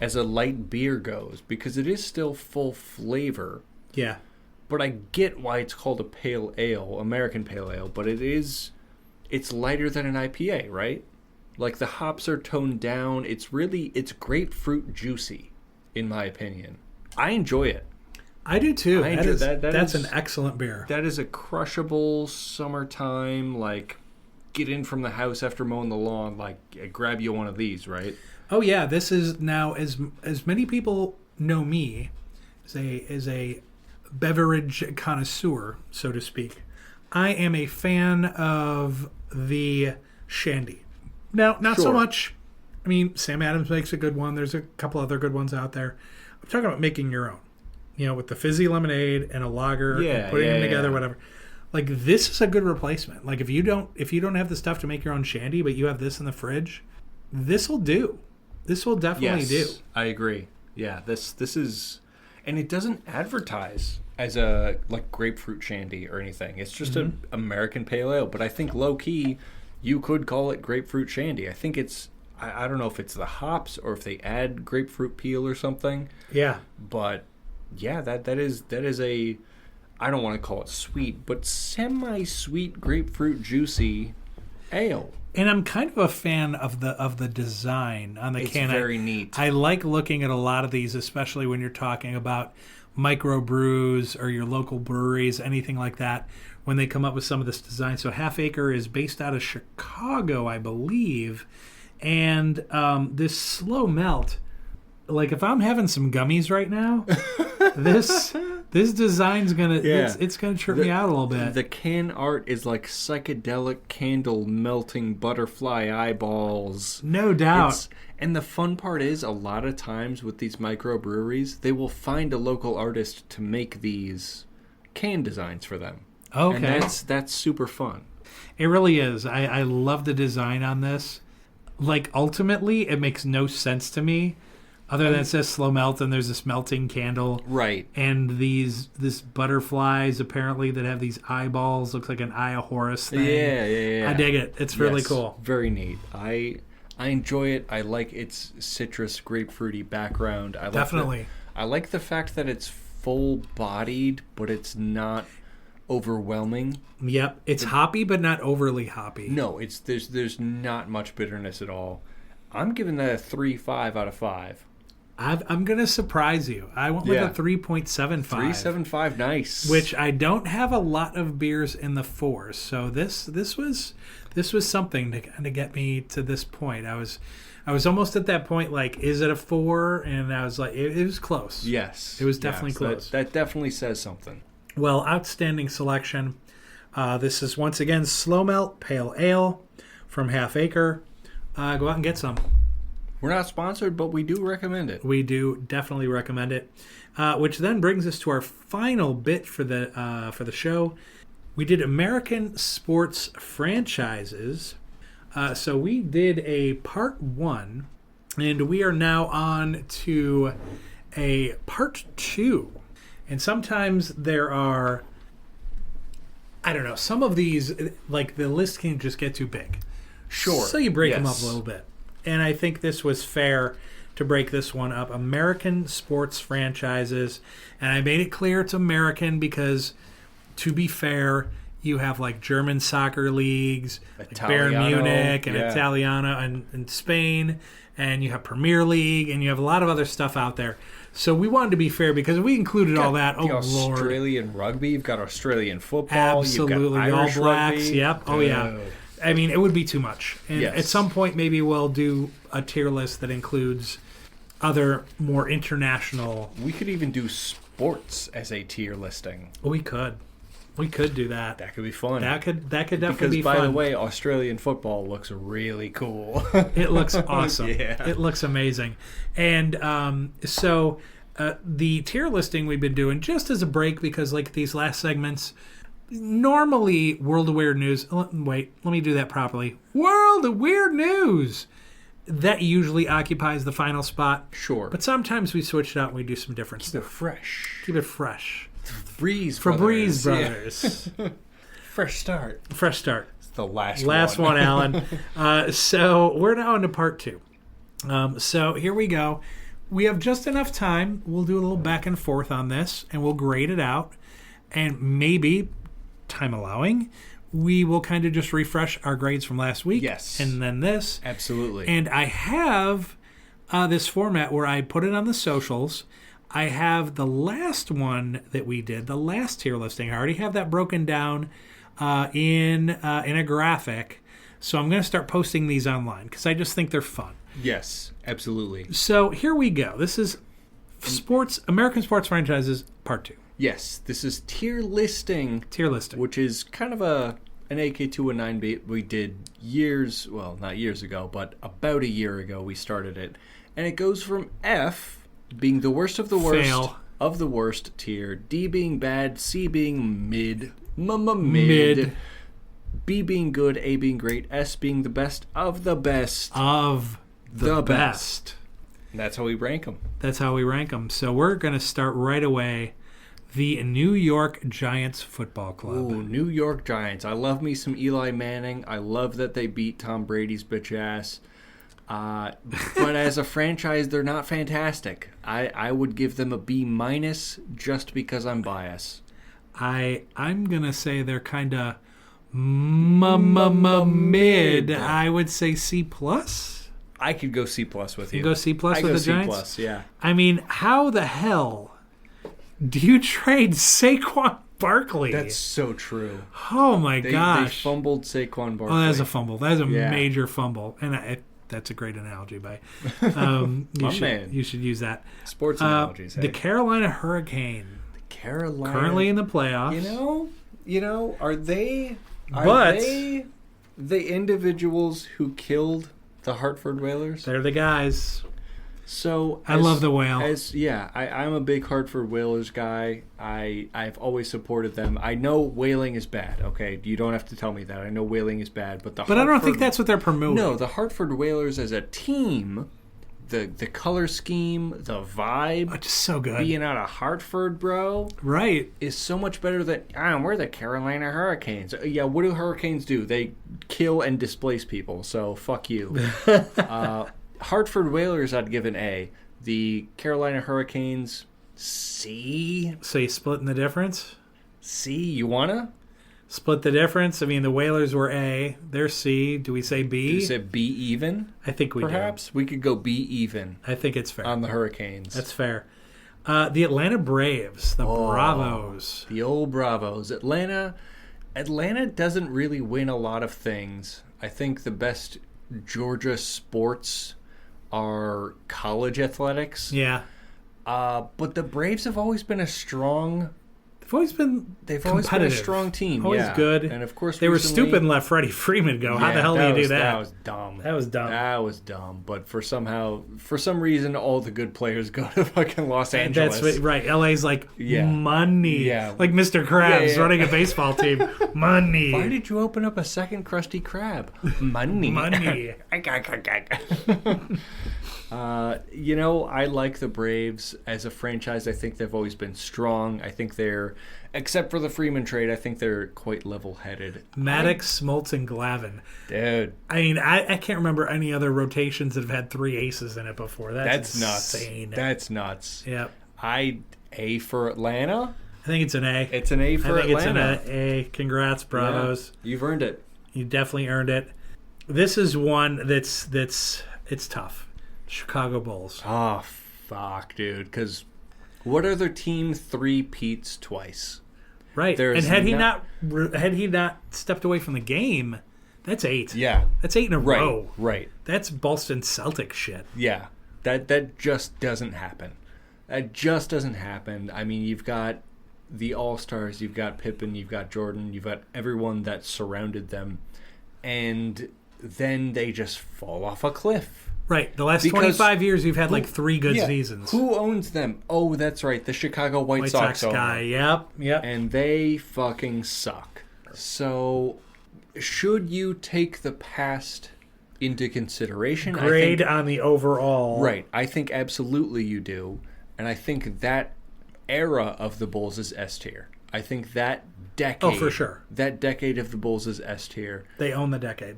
as a light beer goes because it is still full flavor. Yeah. But I get why it's called a pale ale, American pale ale, but it's lighter than an IPA, right? Like the hops are toned down. It's grapefruit juicy, in my opinion. I enjoy it. I do too. That's is an excellent beer. That is a crushable summertime, like get in from the house after mowing the lawn, like grab you one of these, right? Oh yeah, this is now as many people know me as a beverage connoisseur, so to speak. I am a fan of the shandy. Now, not so much. I mean, Sam Adams makes a good one. There's a couple other good ones out there. I'm talking about making your own. You know, with the fizzy lemonade and a lager and putting them together, whatever. Like, this is a good replacement. Like, if you don't have the stuff to make your own shandy, but you have this in the fridge, this will do. This will definitely do. I agree. Yeah, this is, and it doesn't advertise as a like grapefruit shandy or anything. It's just an American pale ale. But I think low key, you could call it grapefruit shandy. I think it's. I don't know if it's the hops or if they add grapefruit peel or something. Yeah. But yeah, that is a. I don't want to call it sweet, but semi-sweet grapefruit juicy ale. And I'm kind of a fan of the design on the can. It's very neat. I like looking at a lot of these, especially when you're talking about microbrews or your local breweries, anything like that, when they come up with some of this design. So Half Acre is based out of Chicago, I believe. And this slow melt, like if I'm having some gummies right now, this design's it's gonna trip me out a little bit. The can art is like psychedelic candle melting butterfly eyeballs. No doubt. And the fun part is, a lot of times with these microbreweries, they will find a local artist to make these can designs for them. Okay. And that's super fun. It really is. I love the design on this. Like, ultimately, it makes no sense to me, other than it says slow melt and there's this melting candle. Right. And this butterflies, apparently, that have these eyeballs. Looks like an Eye of Horus thing. Yeah. I dig it. It's really cool. Very neat. I enjoy it. I like its citrus, grapefruity background. Definitely. I like the fact that it's full-bodied, but it's not overwhelming. Yep. It's hoppy, but not overly hoppy. No, there's not much bitterness at all. I'm giving that a 3.5 out of 5. I'm going to surprise you. I went with a 3.75. 3.75, nice. Which I don't have a lot of beers in the 4s. So this was something to kind of get me to this point. I was almost at that point, like, is it a 4? And I was like, it was close. Yes. It was definitely close. That definitely says something. Well, outstanding selection. This is, once again, Slow Melt Pale Ale from Half Acre. Go out and get some. We're not sponsored, but we do recommend it. We do definitely recommend it. Which then brings us to our final bit for the show. We did American sports franchises. So we did a part 1, and we are now on to a part 2. And sometimes there are, I don't know, some of these, like, the list can just get too big. Sure. So you break them up a little bit. And I think this was fair to break this one up. American sports franchises. And I made it clear it's American because, to be fair, you have, like, German soccer leagues, like Bayern Munich and Italiano and Spain. And you have Premier League, and you have a lot of other stuff out there. So we wanted to be fair because we included all that. Oh, Lord. Australian rugby. You've got Australian football. Absolutely. You've got Irish All Blacks. rugby. Yep. Oh, yeah. I mean, it would be too much. And at some point, maybe we'll do a tier list that includes other more international. We could even do sports as a tier listing. We could. We could do that. That could be fun. That could definitely be fun. Because, by the way, fun. Australian football looks really cool. It looks awesome. Yeah. It looks amazing. And so the tier listing we've been doing just as a break because, like, these last segments, normally World of Weird News. Wait, let me do that properly. World of Weird News. That usually occupies the final spot. Sure. But sometimes we switch it out and we do some different stuff. Keep it fresh. Febreze Brothers. Fresh start. It's the last one, Alan. So we're now on to part 2. So here we go. We have just enough time. We'll do a little back and forth on this, and we'll grade it out. And maybe, time allowing, we will kind of just refresh our grades from last week. Yes. And then this. Absolutely. And I have this format where I put it on the socials. I have the last one that we did, the last tier listing. I already have that broken down in a graphic. So I'm going to start posting these online because I just think they're fun. Yes, absolutely. So here we go. This is American sports franchises part 2. Yes, this is tier listing. Tier listing. Which is kind of an AK219 we did not years ago, but about a year ago we started it. And it goes from F, being the worst of the worst Fail. of the worst tier, D being bad, C being mid, Mid. B being good, A being great, S being the best of the best. Of the best. And that's how we rank them. That's how we rank them. So we're going to start right away. The New York Giants Football Club. Ooh, New York Giants. I love me some Eli Manning. I love that they beat Tom Brady's bitch ass. But as a franchise, they're not fantastic. I would give them a B- just because I'm biased. I'm going to say they're kind of mid. I would say C+. I could go C+ with you. You go C+ with the Giants? C+, yeah. I mean, how the hell do you trade Saquon Barkley? That's so true. Oh, my They gosh. fumbled Saquon Barkley. Oh, that's a fumble. That's a major fumble. And that's a great analogy, by you should use that. Sports analogies. The Carolina Hurricane. Carolina. Currently in the playoffs. You know, are they the individuals who killed the Hartford Whalers? They're the guys. So I love the whale. I'm a big Hartford Whalers guy. I've always supported them. I know whaling is bad. Okay, you don't have to tell me that. I know whaling is bad, but I don't think that's what they're promoting. No, the Hartford Whalers as a team, the color scheme, the vibe, just so good. Being out of Hartford, bro, right, is so much better than we're the Carolina Hurricanes. Yeah, what do Hurricanes do? They kill and displace people. So fuck you. Hartford Whalers, I'd give an A. The Carolina Hurricanes, C. So you splitting the difference? C, you wanna? Split the difference? I mean, the Whalers were A. They're C. Do we say B? Do we say B even? I think we Perhaps? We could go B even. I think it's fair. On the Hurricanes. That's fair. The Atlanta Braves, the Bravos. The old Bravos. Atlanta doesn't really win a lot of things. I think the best Georgia sports are college athletics. Yeah. But the Braves have always been a strong... They've always been a strong team. Always good. And of course, they were stupid and let Freddie Freeman go. How the hell do you do that? That was dumb. That was dumb. But for some reason, all the good players go to fucking Los Angeles. That's right. LA's like money. Yeah. Like Mr. Krabs running a baseball team. Money. Why did you open up a second Krusty Krab? Money. Money. I like the Braves as a franchise. I think they've always been strong. I think they're, except for the Freeman trade, I think they're quite level-headed. Maddox, Smoltz, and Glavine. Dude. I mean, I can't remember any other rotations that have had 3 aces in it before. That's insane. That's nuts. Yep. A for Atlanta? I think it's an A. It's an A for Atlanta. I think it's an A. Congrats, Bravos. Yeah, you've earned it. You definitely earned it. This is one that's it's tough. Chicago Bulls. Oh, fuck, dude. Because what other team three-peats twice? Right. And had he not stepped away from the game, that's 8. Yeah. That's 8 in a row. Right. That's Boston Celtic shit. Yeah. That just doesn't happen. That just doesn't happen. I mean, you've got the All-Stars, you've got Pippen, you've got Jordan, you've got everyone that surrounded them, and then they just fall off a cliff. Right. The last 25 years, we've had like 3 good seasons. Who owns them? Oh, that's right. The Chicago White Sox guy. Yep. And they fucking suck. So, should you take the past into consideration? Grade on the overall. Right. I think absolutely you do. And I think that era of the Bulls is S tier. I think that decade. Oh, for sure. That decade of the Bulls is S tier. They own the decade.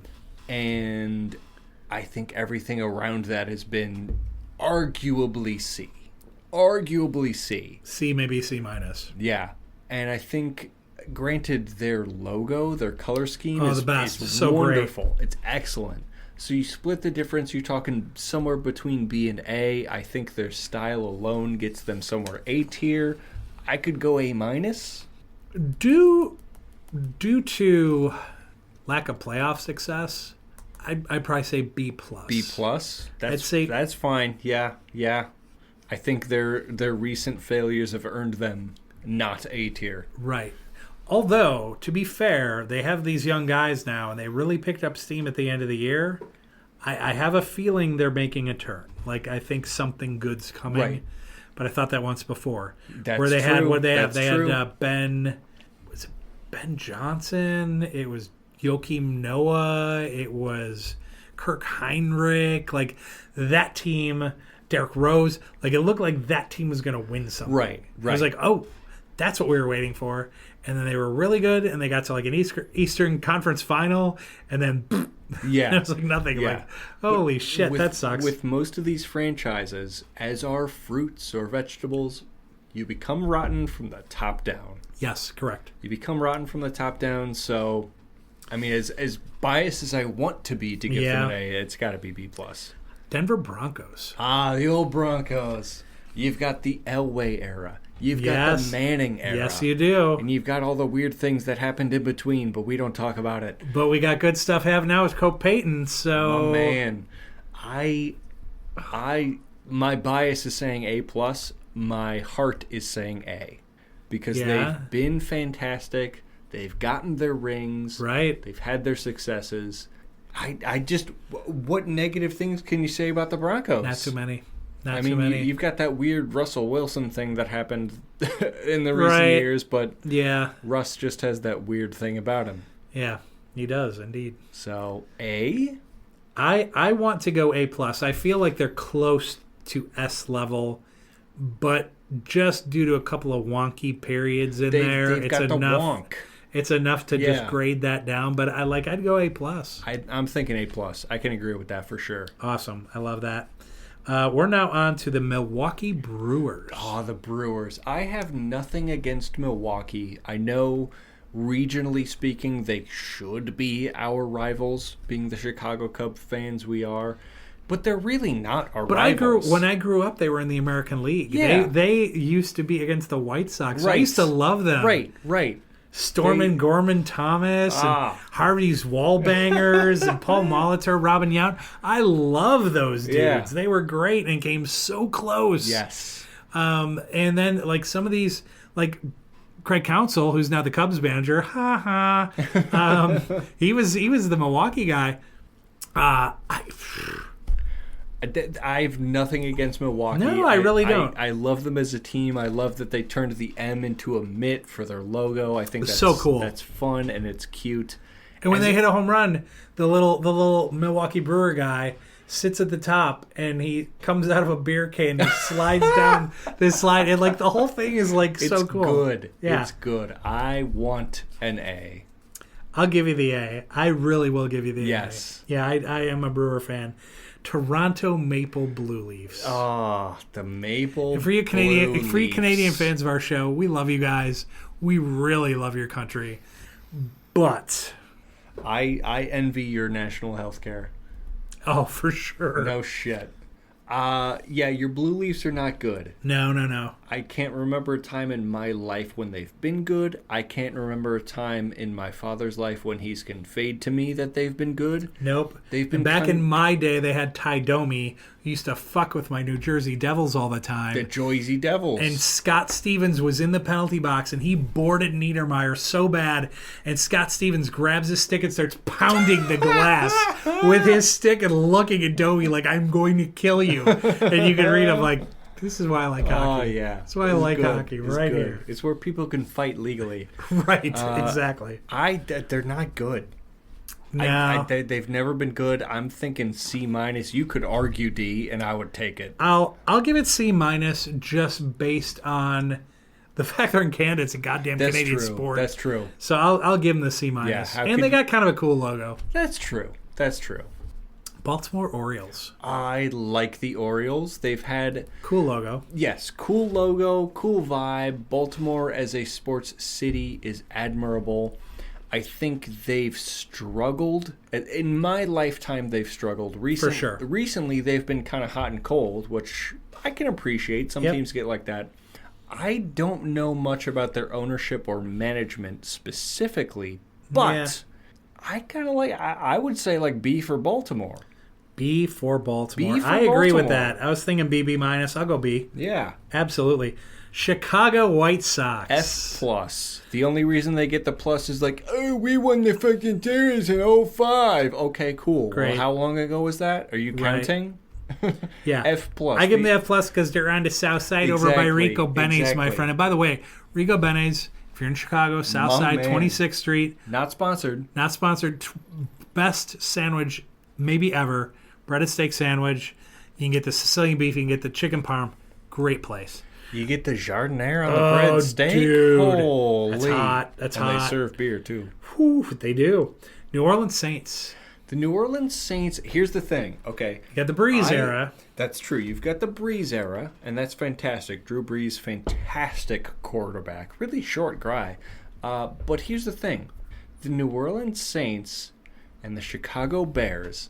And I think everything around that has been arguably C. Arguably C. C, maybe C minus. Yeah. And I think, granted, their logo, their color scheme is the best. is So wonderful. Great. It's excellent. So you split the difference. You're talking somewhere between B and A. I think their style alone gets them somewhere A tier. I could go A minus. Due to lack of playoff success, I'd probably say B plus. B plus. That's fine. Yeah. I think their recent failures have earned them not A tier. Right. Although, to be fair, they have these young guys now, and they really picked up steam at the end of the year. I have a feeling they're making a turn. Like, I think something good's coming. Right. But I thought that once before. That's where they true. had what they had. They true. had Ben Johnson. It was Joakim Noah. It was Kirk Heinrich. Like, that team, Derek Rose. Like, it looked like that team was going to win something. Right. I was like, oh, that's what we were waiting for. And then they were really good, and they got to like an Eastern Conference final, and then it was like nothing. Yeah. Like, holy shit, that sucks. With most of these franchises, as are fruits or vegetables, you become rotten from the top down. Yes, correct. You become rotten from the top down. So, I mean, as biased as I want to be to give them an A, it's got to be B plus. Denver Broncos. The old Broncos. You've got the Elway era. You've got the Manning era. Yes, you do. And you've got all the weird things that happened in between, but we don't talk about it. But we got good stuff happening now with Cope Payton, so... Oh, man. My bias is saying A+. My heart is saying A. Because they've been fantastic. They've gotten their rings. Right. They've had their successes. I just... What negative things can you say about the Broncos? Not too many. You've got that weird Russell Wilson thing that happened in the recent years, but Russ just has that weird thing about him. Yeah, he does indeed. So A? I want to go A+. I feel like they're close to S level, but just due to a couple of wonky periods in there, it's enough. Wonk. It's enough to just grade that down, but I'd go A+. I'm thinking A+. I can agree with that for sure. Awesome. I love that. We're now on to the Milwaukee Brewers. Oh, the Brewers. I have nothing against Milwaukee. I know, regionally speaking, they should be our rivals, being the Chicago Cubs fans we are. But they're really not our rivals. When I grew up, they were in the American League. Yeah. They used to be against the White Sox. Right. I used to love them. Right. Stormin Gorman Thomas and Harvey's Wallbangers and Paul Molitor, Robin Yount. I love those dudes. Yeah. They were great and came so close. Yes. And then like some of these, like Craig Counsell, who's now the Cubs manager, he was the Milwaukee guy. I have nothing against Milwaukee. No, I really don't. I love them as a team. I love that they turned the M into a mitt for their logo. I think that's so cool. That's fun and it's cute. And when they hit a home run, the little Milwaukee Brewer guy sits at the top and he comes out of a beer can and slides down this slide. And like the whole thing is like so cool. It's good. Yeah. It's good. I want an A. I'll give you the A. I really will give you the A. Yes. Yeah, I am a Brewer fan. Toronto Maple Blue Leafs. Oh, the Maple. For you Canadian fans of our show, we love you guys. We really love your country. But I envy your national health care. Oh, for sure. No shit. Yeah, your Blue Leafs are not good. No. I can't remember a time in my life when they've been good. I can't remember a time in my father's life when he's conveyed to me that they've been good. Nope. They've been back in my day, they had Ty Domi, who used to fuck with my New Jersey Devils all the time. The Jersey Devils. And Scott Stevens was in the penalty box, and he boarded Niedermeyer so bad, and Scott Stevens grabs his stick and starts pounding the glass with his stick and looking at Domi like, I'm going to kill you. And you can read him like, this is why I like hockey. Oh, yeah. That's why I like hockey, right here. It's where people can fight legally. Right, exactly. They're not good. No. They've never been good. I'm thinking C-. You could argue D, and I would take it. I'll give it C- just based on the fact they're in Canada. It's a goddamn Canadian sport. That's true. So I'll give them the C-. Yeah, and they got kind of a cool logo. That's true. Baltimore Orioles. I like the Orioles. They've had... Cool logo. Yes, cool logo, cool vibe. Baltimore as a sports city is admirable. I think they've struggled. In my lifetime, they've struggled. For sure. Recently, they've been kind of hot and cold, which I can appreciate. Some teams get like that. I don't know much about their ownership or management specifically, but I kind of like, I would say like B for Baltimore. B for Baltimore. B for I agree with Baltimore. that. I was thinking BB minus. I'll go B. Yeah. Absolutely. Chicago White Sox. F plus. The only reason they get the plus is like, oh, we won the fucking series in 05. Okay, cool. Great. Well, how long ago was that? Are you counting? Yeah. F plus. I give them the F plus because they're on the south side over by Rico Benes, my friend. And by the way, Rico Benes, if you're in Chicago, south side, 26th Street. Not sponsored. Not sponsored. Best sandwich maybe ever. Breaded steak sandwich. You can get the Sicilian beef. You can get the chicken parm. Great place. You get the jardiniere on the bread steak? Dude. Holy. That's hot. That's and hot. They serve beer, too. Whew, they do. New Orleans Saints. The New Orleans Saints, here's the thing, okay? You got the Breeze era. That's true. You've got the Breeze era, and that's fantastic. Drew Brees, fantastic quarterback. Really short guy. But here's the thing. The New Orleans Saints and the Chicago Bears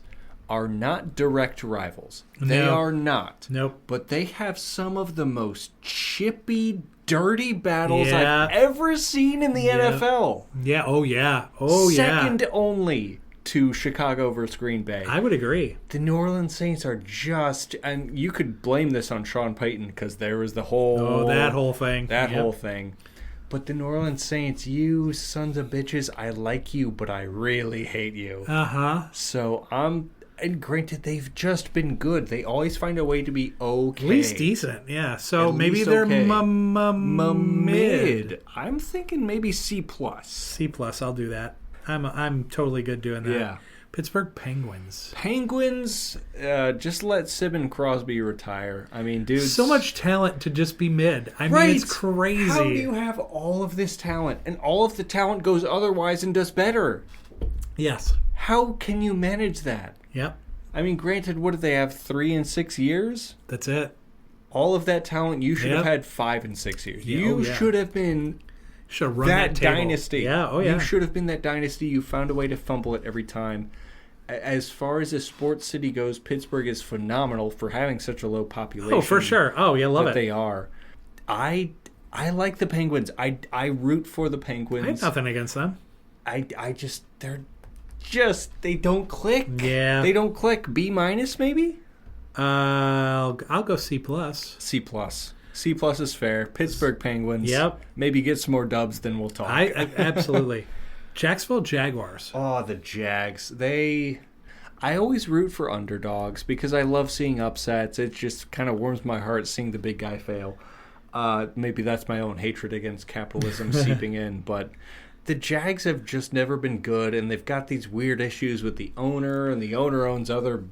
are not direct rivals. They are not. Nope. But they have some of the most chippy, dirty battles Yeah. I've ever seen in the NFL. Yeah. Oh, yeah. Oh, Second only to Chicago versus Green Bay. I would agree. The New Orleans Saints are just, and you could blame this on Sean Payton because there was the whole... Oh, that whole thing. That whole thing. But the New Orleans Saints, you sons of bitches, I like you, but I really hate you. Uh-huh. So and granted, they've just been good. They always find a way to be okay. At least decent, yeah. So At maybe least they're okay. mid. I'm thinking maybe C+. C+, I'll do that. I'm totally good doing that. Yeah. Pittsburgh Penguins. Penguins, just let Sidney Crosby retire. I mean, dude. So much talent to just be mid. I mean, it's crazy. How do you have all of this talent and all of the talent goes otherwise and does better? Yes. How can you manage that? Yep. I mean, granted, what do they have, 3 and 6 years? That's it. All of that talent, you should have had 5 and 6 years. Yeah, You should have been should have run that table. dynasty. Yeah, oh yeah. You should have been that dynasty. You found a way to fumble it every time. As far as a sports city goes, Pittsburgh is phenomenal for having such a low population. Oh, for sure. Oh, yeah, love it. They are. I like the Penguins. I root for the Penguins. I have nothing against them. They don't click. Yeah. They don't click. B minus maybe? I'll go C+. C+. C+ is fair. Pittsburgh Penguins. Yep. Maybe get some more dubs, then we'll talk. I absolutely. Jacksonville Jaguars. Oh, the Jags. I always root for underdogs because I love seeing upsets. It just kind of warms my heart seeing the big guy fail. Maybe that's my own hatred against capitalism seeping in, but the Jags have just never been good, and they've got these weird issues with the owner, and the owner owns other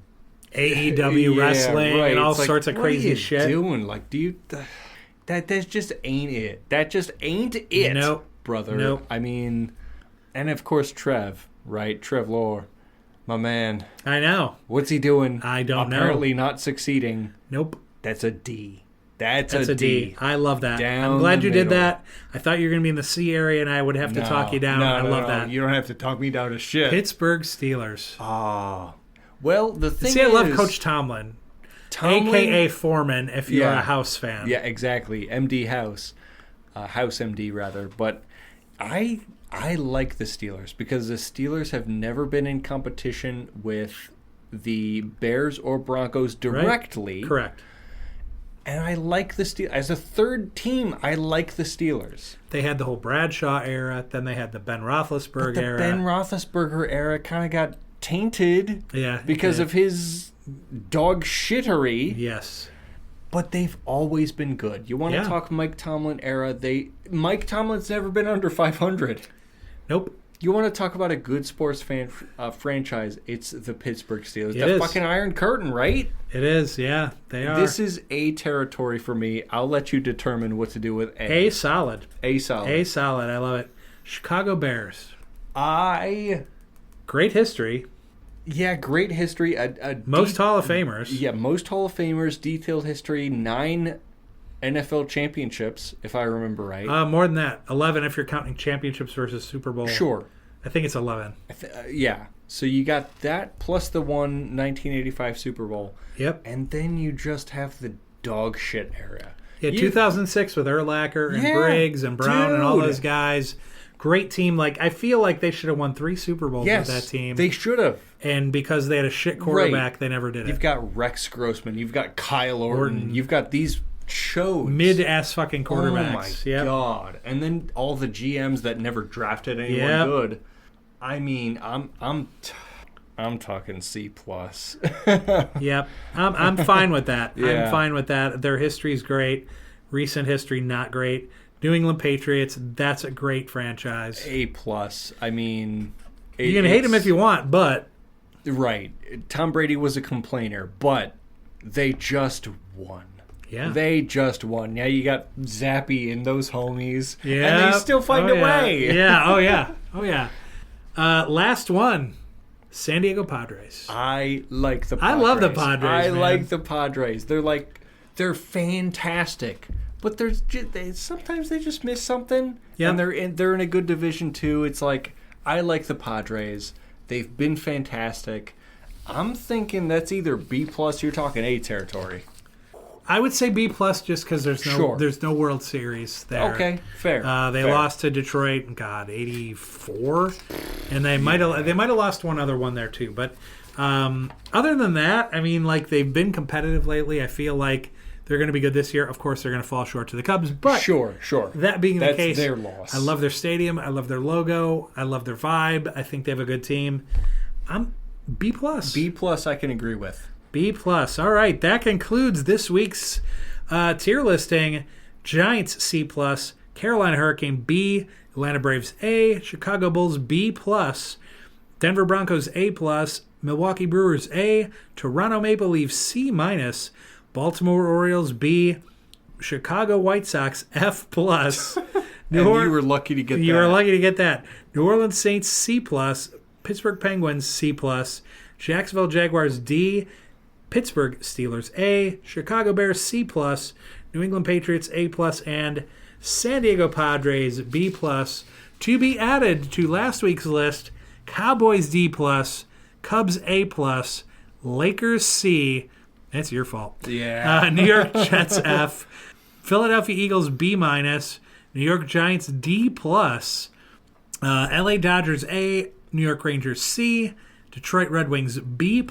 AEW wrestling and all sorts of crazy shit. What are you doing? Like, do you... That just ain't it. That just ain't it, Nope. brother. Nope. I mean... And, of course, Trev, right? Trev Lore, my man. I know. What's he doing? I don't know. Apparently not succeeding. Nope. That's a D. That's a D. I love that. Down I'm glad the you did middle. that. I thought you were going to be in the C area, and I would have to talk you down. No, I love that. You don't have to talk me down to shit. Pittsburgh Steelers. Ah. Well, the thing is... See, I love Coach Tomlin. A.K.A. Foreman, if you're a House fan. Yeah, exactly. MD House. House MD, rather. But I like the Steelers because the Steelers have never been in competition with the Bears or Broncos directly. Right. Correct. And I like the Steelers. As a third team, I like the Steelers. They had the whole Bradshaw era. Then they had the Ben Roethlisberger era. The Ben Roethlisberger era kind of got tainted because of his dog shittery. Yes. But they've always been good. You want to talk Mike Tomlin era? Mike Tomlin's never been under 500. Nope. You want to talk about a good sports franchise? It's the Pittsburgh Steelers. It is. Fucking Iron Curtain, right? It is, yeah. They are. This is A territory for me. I'll let you determine what to do with A. A solid. A solid. A solid. I love it. Chicago Bears. Great Great history. Yeah, great history. Most Hall of Famers. Yeah, most Hall of Famers, detailed history, 9 NFL championships, if I remember right. More than that. 11 if you're counting championships versus Super Bowl. Sure. I think it's 11. Yeah. So you got that plus the 1985 Super Bowl. Yep. And then you just have the dog shit era. Yeah, 2006 with Urlacher and Briggs and Brown and all those guys. Great team. Like, I feel like they should have won 3 Super Bowls with that team. They should have. And because they had a shit quarterback, they never did it. You've got Rex Grossman. You've got Kyle Orton. You've got these shows. Mid-ass fucking quarterbacks. Oh, my God. And then all the GMs that never drafted anyone good. I mean, I'm talking C+. Yep. I'm fine with that. Yeah. I'm fine with that. Their history's great. Recent history, not great. New England Patriots, that's a great franchise. A+. I mean... You can hate them if you want, but... Right. Tom Brady was a complainer, but they just won. Yeah. They just won. Now you got Zappy and those homies. Yeah. And they still find a way. Yeah. Oh, yeah. Oh, yeah. Last one. San Diego Padres. I like the Padres. I love the Padres, man. like the Padres. They're fantastic. But sometimes they just miss something. Yeah. And they're in a good division too. It's like, I like the Padres. They've been fantastic. I'm thinking that's either B+, you're talking A territory. I would say B+ just because there's no World Series there. Okay, fair. They lost to Detroit in 84, and they might have lost one other one there too. But other than that, I mean, like, they've been competitive lately. I feel like they're going to be good this year. Of course, they're going to fall short to the Cubs, but sure. That being the case, their loss. I love their stadium. I love their logo. I love their vibe. I think they have a good team. I'm B+. B+, I can agree with. B+. All right, that concludes this week's tier listing. Giants C+, Carolina Hurricane B, Atlanta Braves A, Chicago Bulls B+, Denver Broncos A+, Milwaukee Brewers A, Toronto Maple Leafs C-, Baltimore Orioles B, Chicago White Sox F+. You were lucky to get that. You were lucky to get that. New Orleans Saints C+, Pittsburgh Penguins C+, Jacksonville Jaguars D, Pittsburgh Steelers A, Chicago Bears C+, New England Patriots A+, and San Diego Padres B+. To be added to last week's list, Cowboys D+, Cubs A+, Lakers C. That's your fault. Yeah. New York Jets F, Philadelphia Eagles B-, New York Giants D+, LA Dodgers A, New York Rangers C, Detroit Red Wings B+,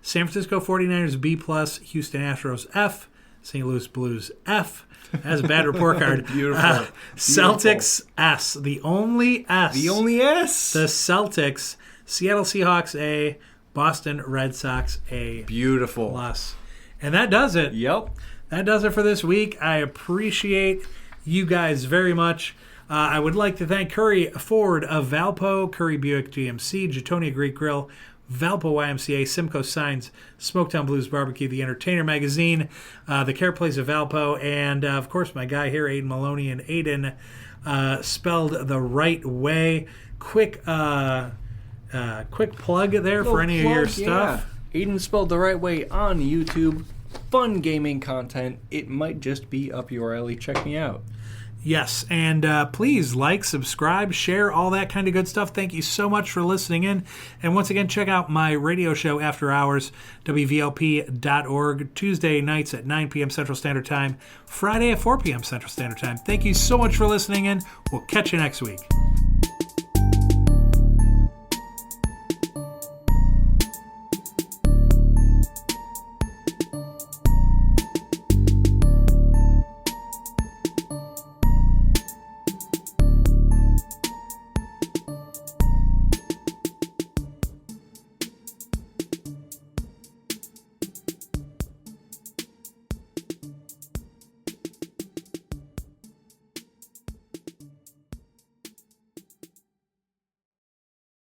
San Francisco 49ers B+, Houston Astros F, St. Louis Blues F. That's a bad report card. Beautiful. Celtics S, the only S. The only S. The Celtics, Seattle Seahawks A, Boston Red Sox A+. Beautiful. And that does it. Yep. That does it for this week. I appreciate you guys very much. I would like to thank Curry Ford of Valpo, Curry Buick GMC, Jatonia Greek Grill, Valpo YMCA, Simcoe Signs, Smoketown Blues Barbecue, The Entertainer Magazine, The Care Place of Valpo, and, of course, my guy here, Aiden Maloney, and Aiden spelled the right way. Quick plug there for any of your stuff. Aiden spelled the right way on YouTube. Fun gaming content. It might just be up your alley. Check me out. Yes, and please like, subscribe, share, all that kind of good stuff. Thank you so much for listening in. And once again, check out my radio show After Hours, WVLP.org, Tuesday nights at 9 p.m. Central Standard Time, Friday at 4 p.m. Central Standard Time. Thank you so much for listening in. We'll catch you next week.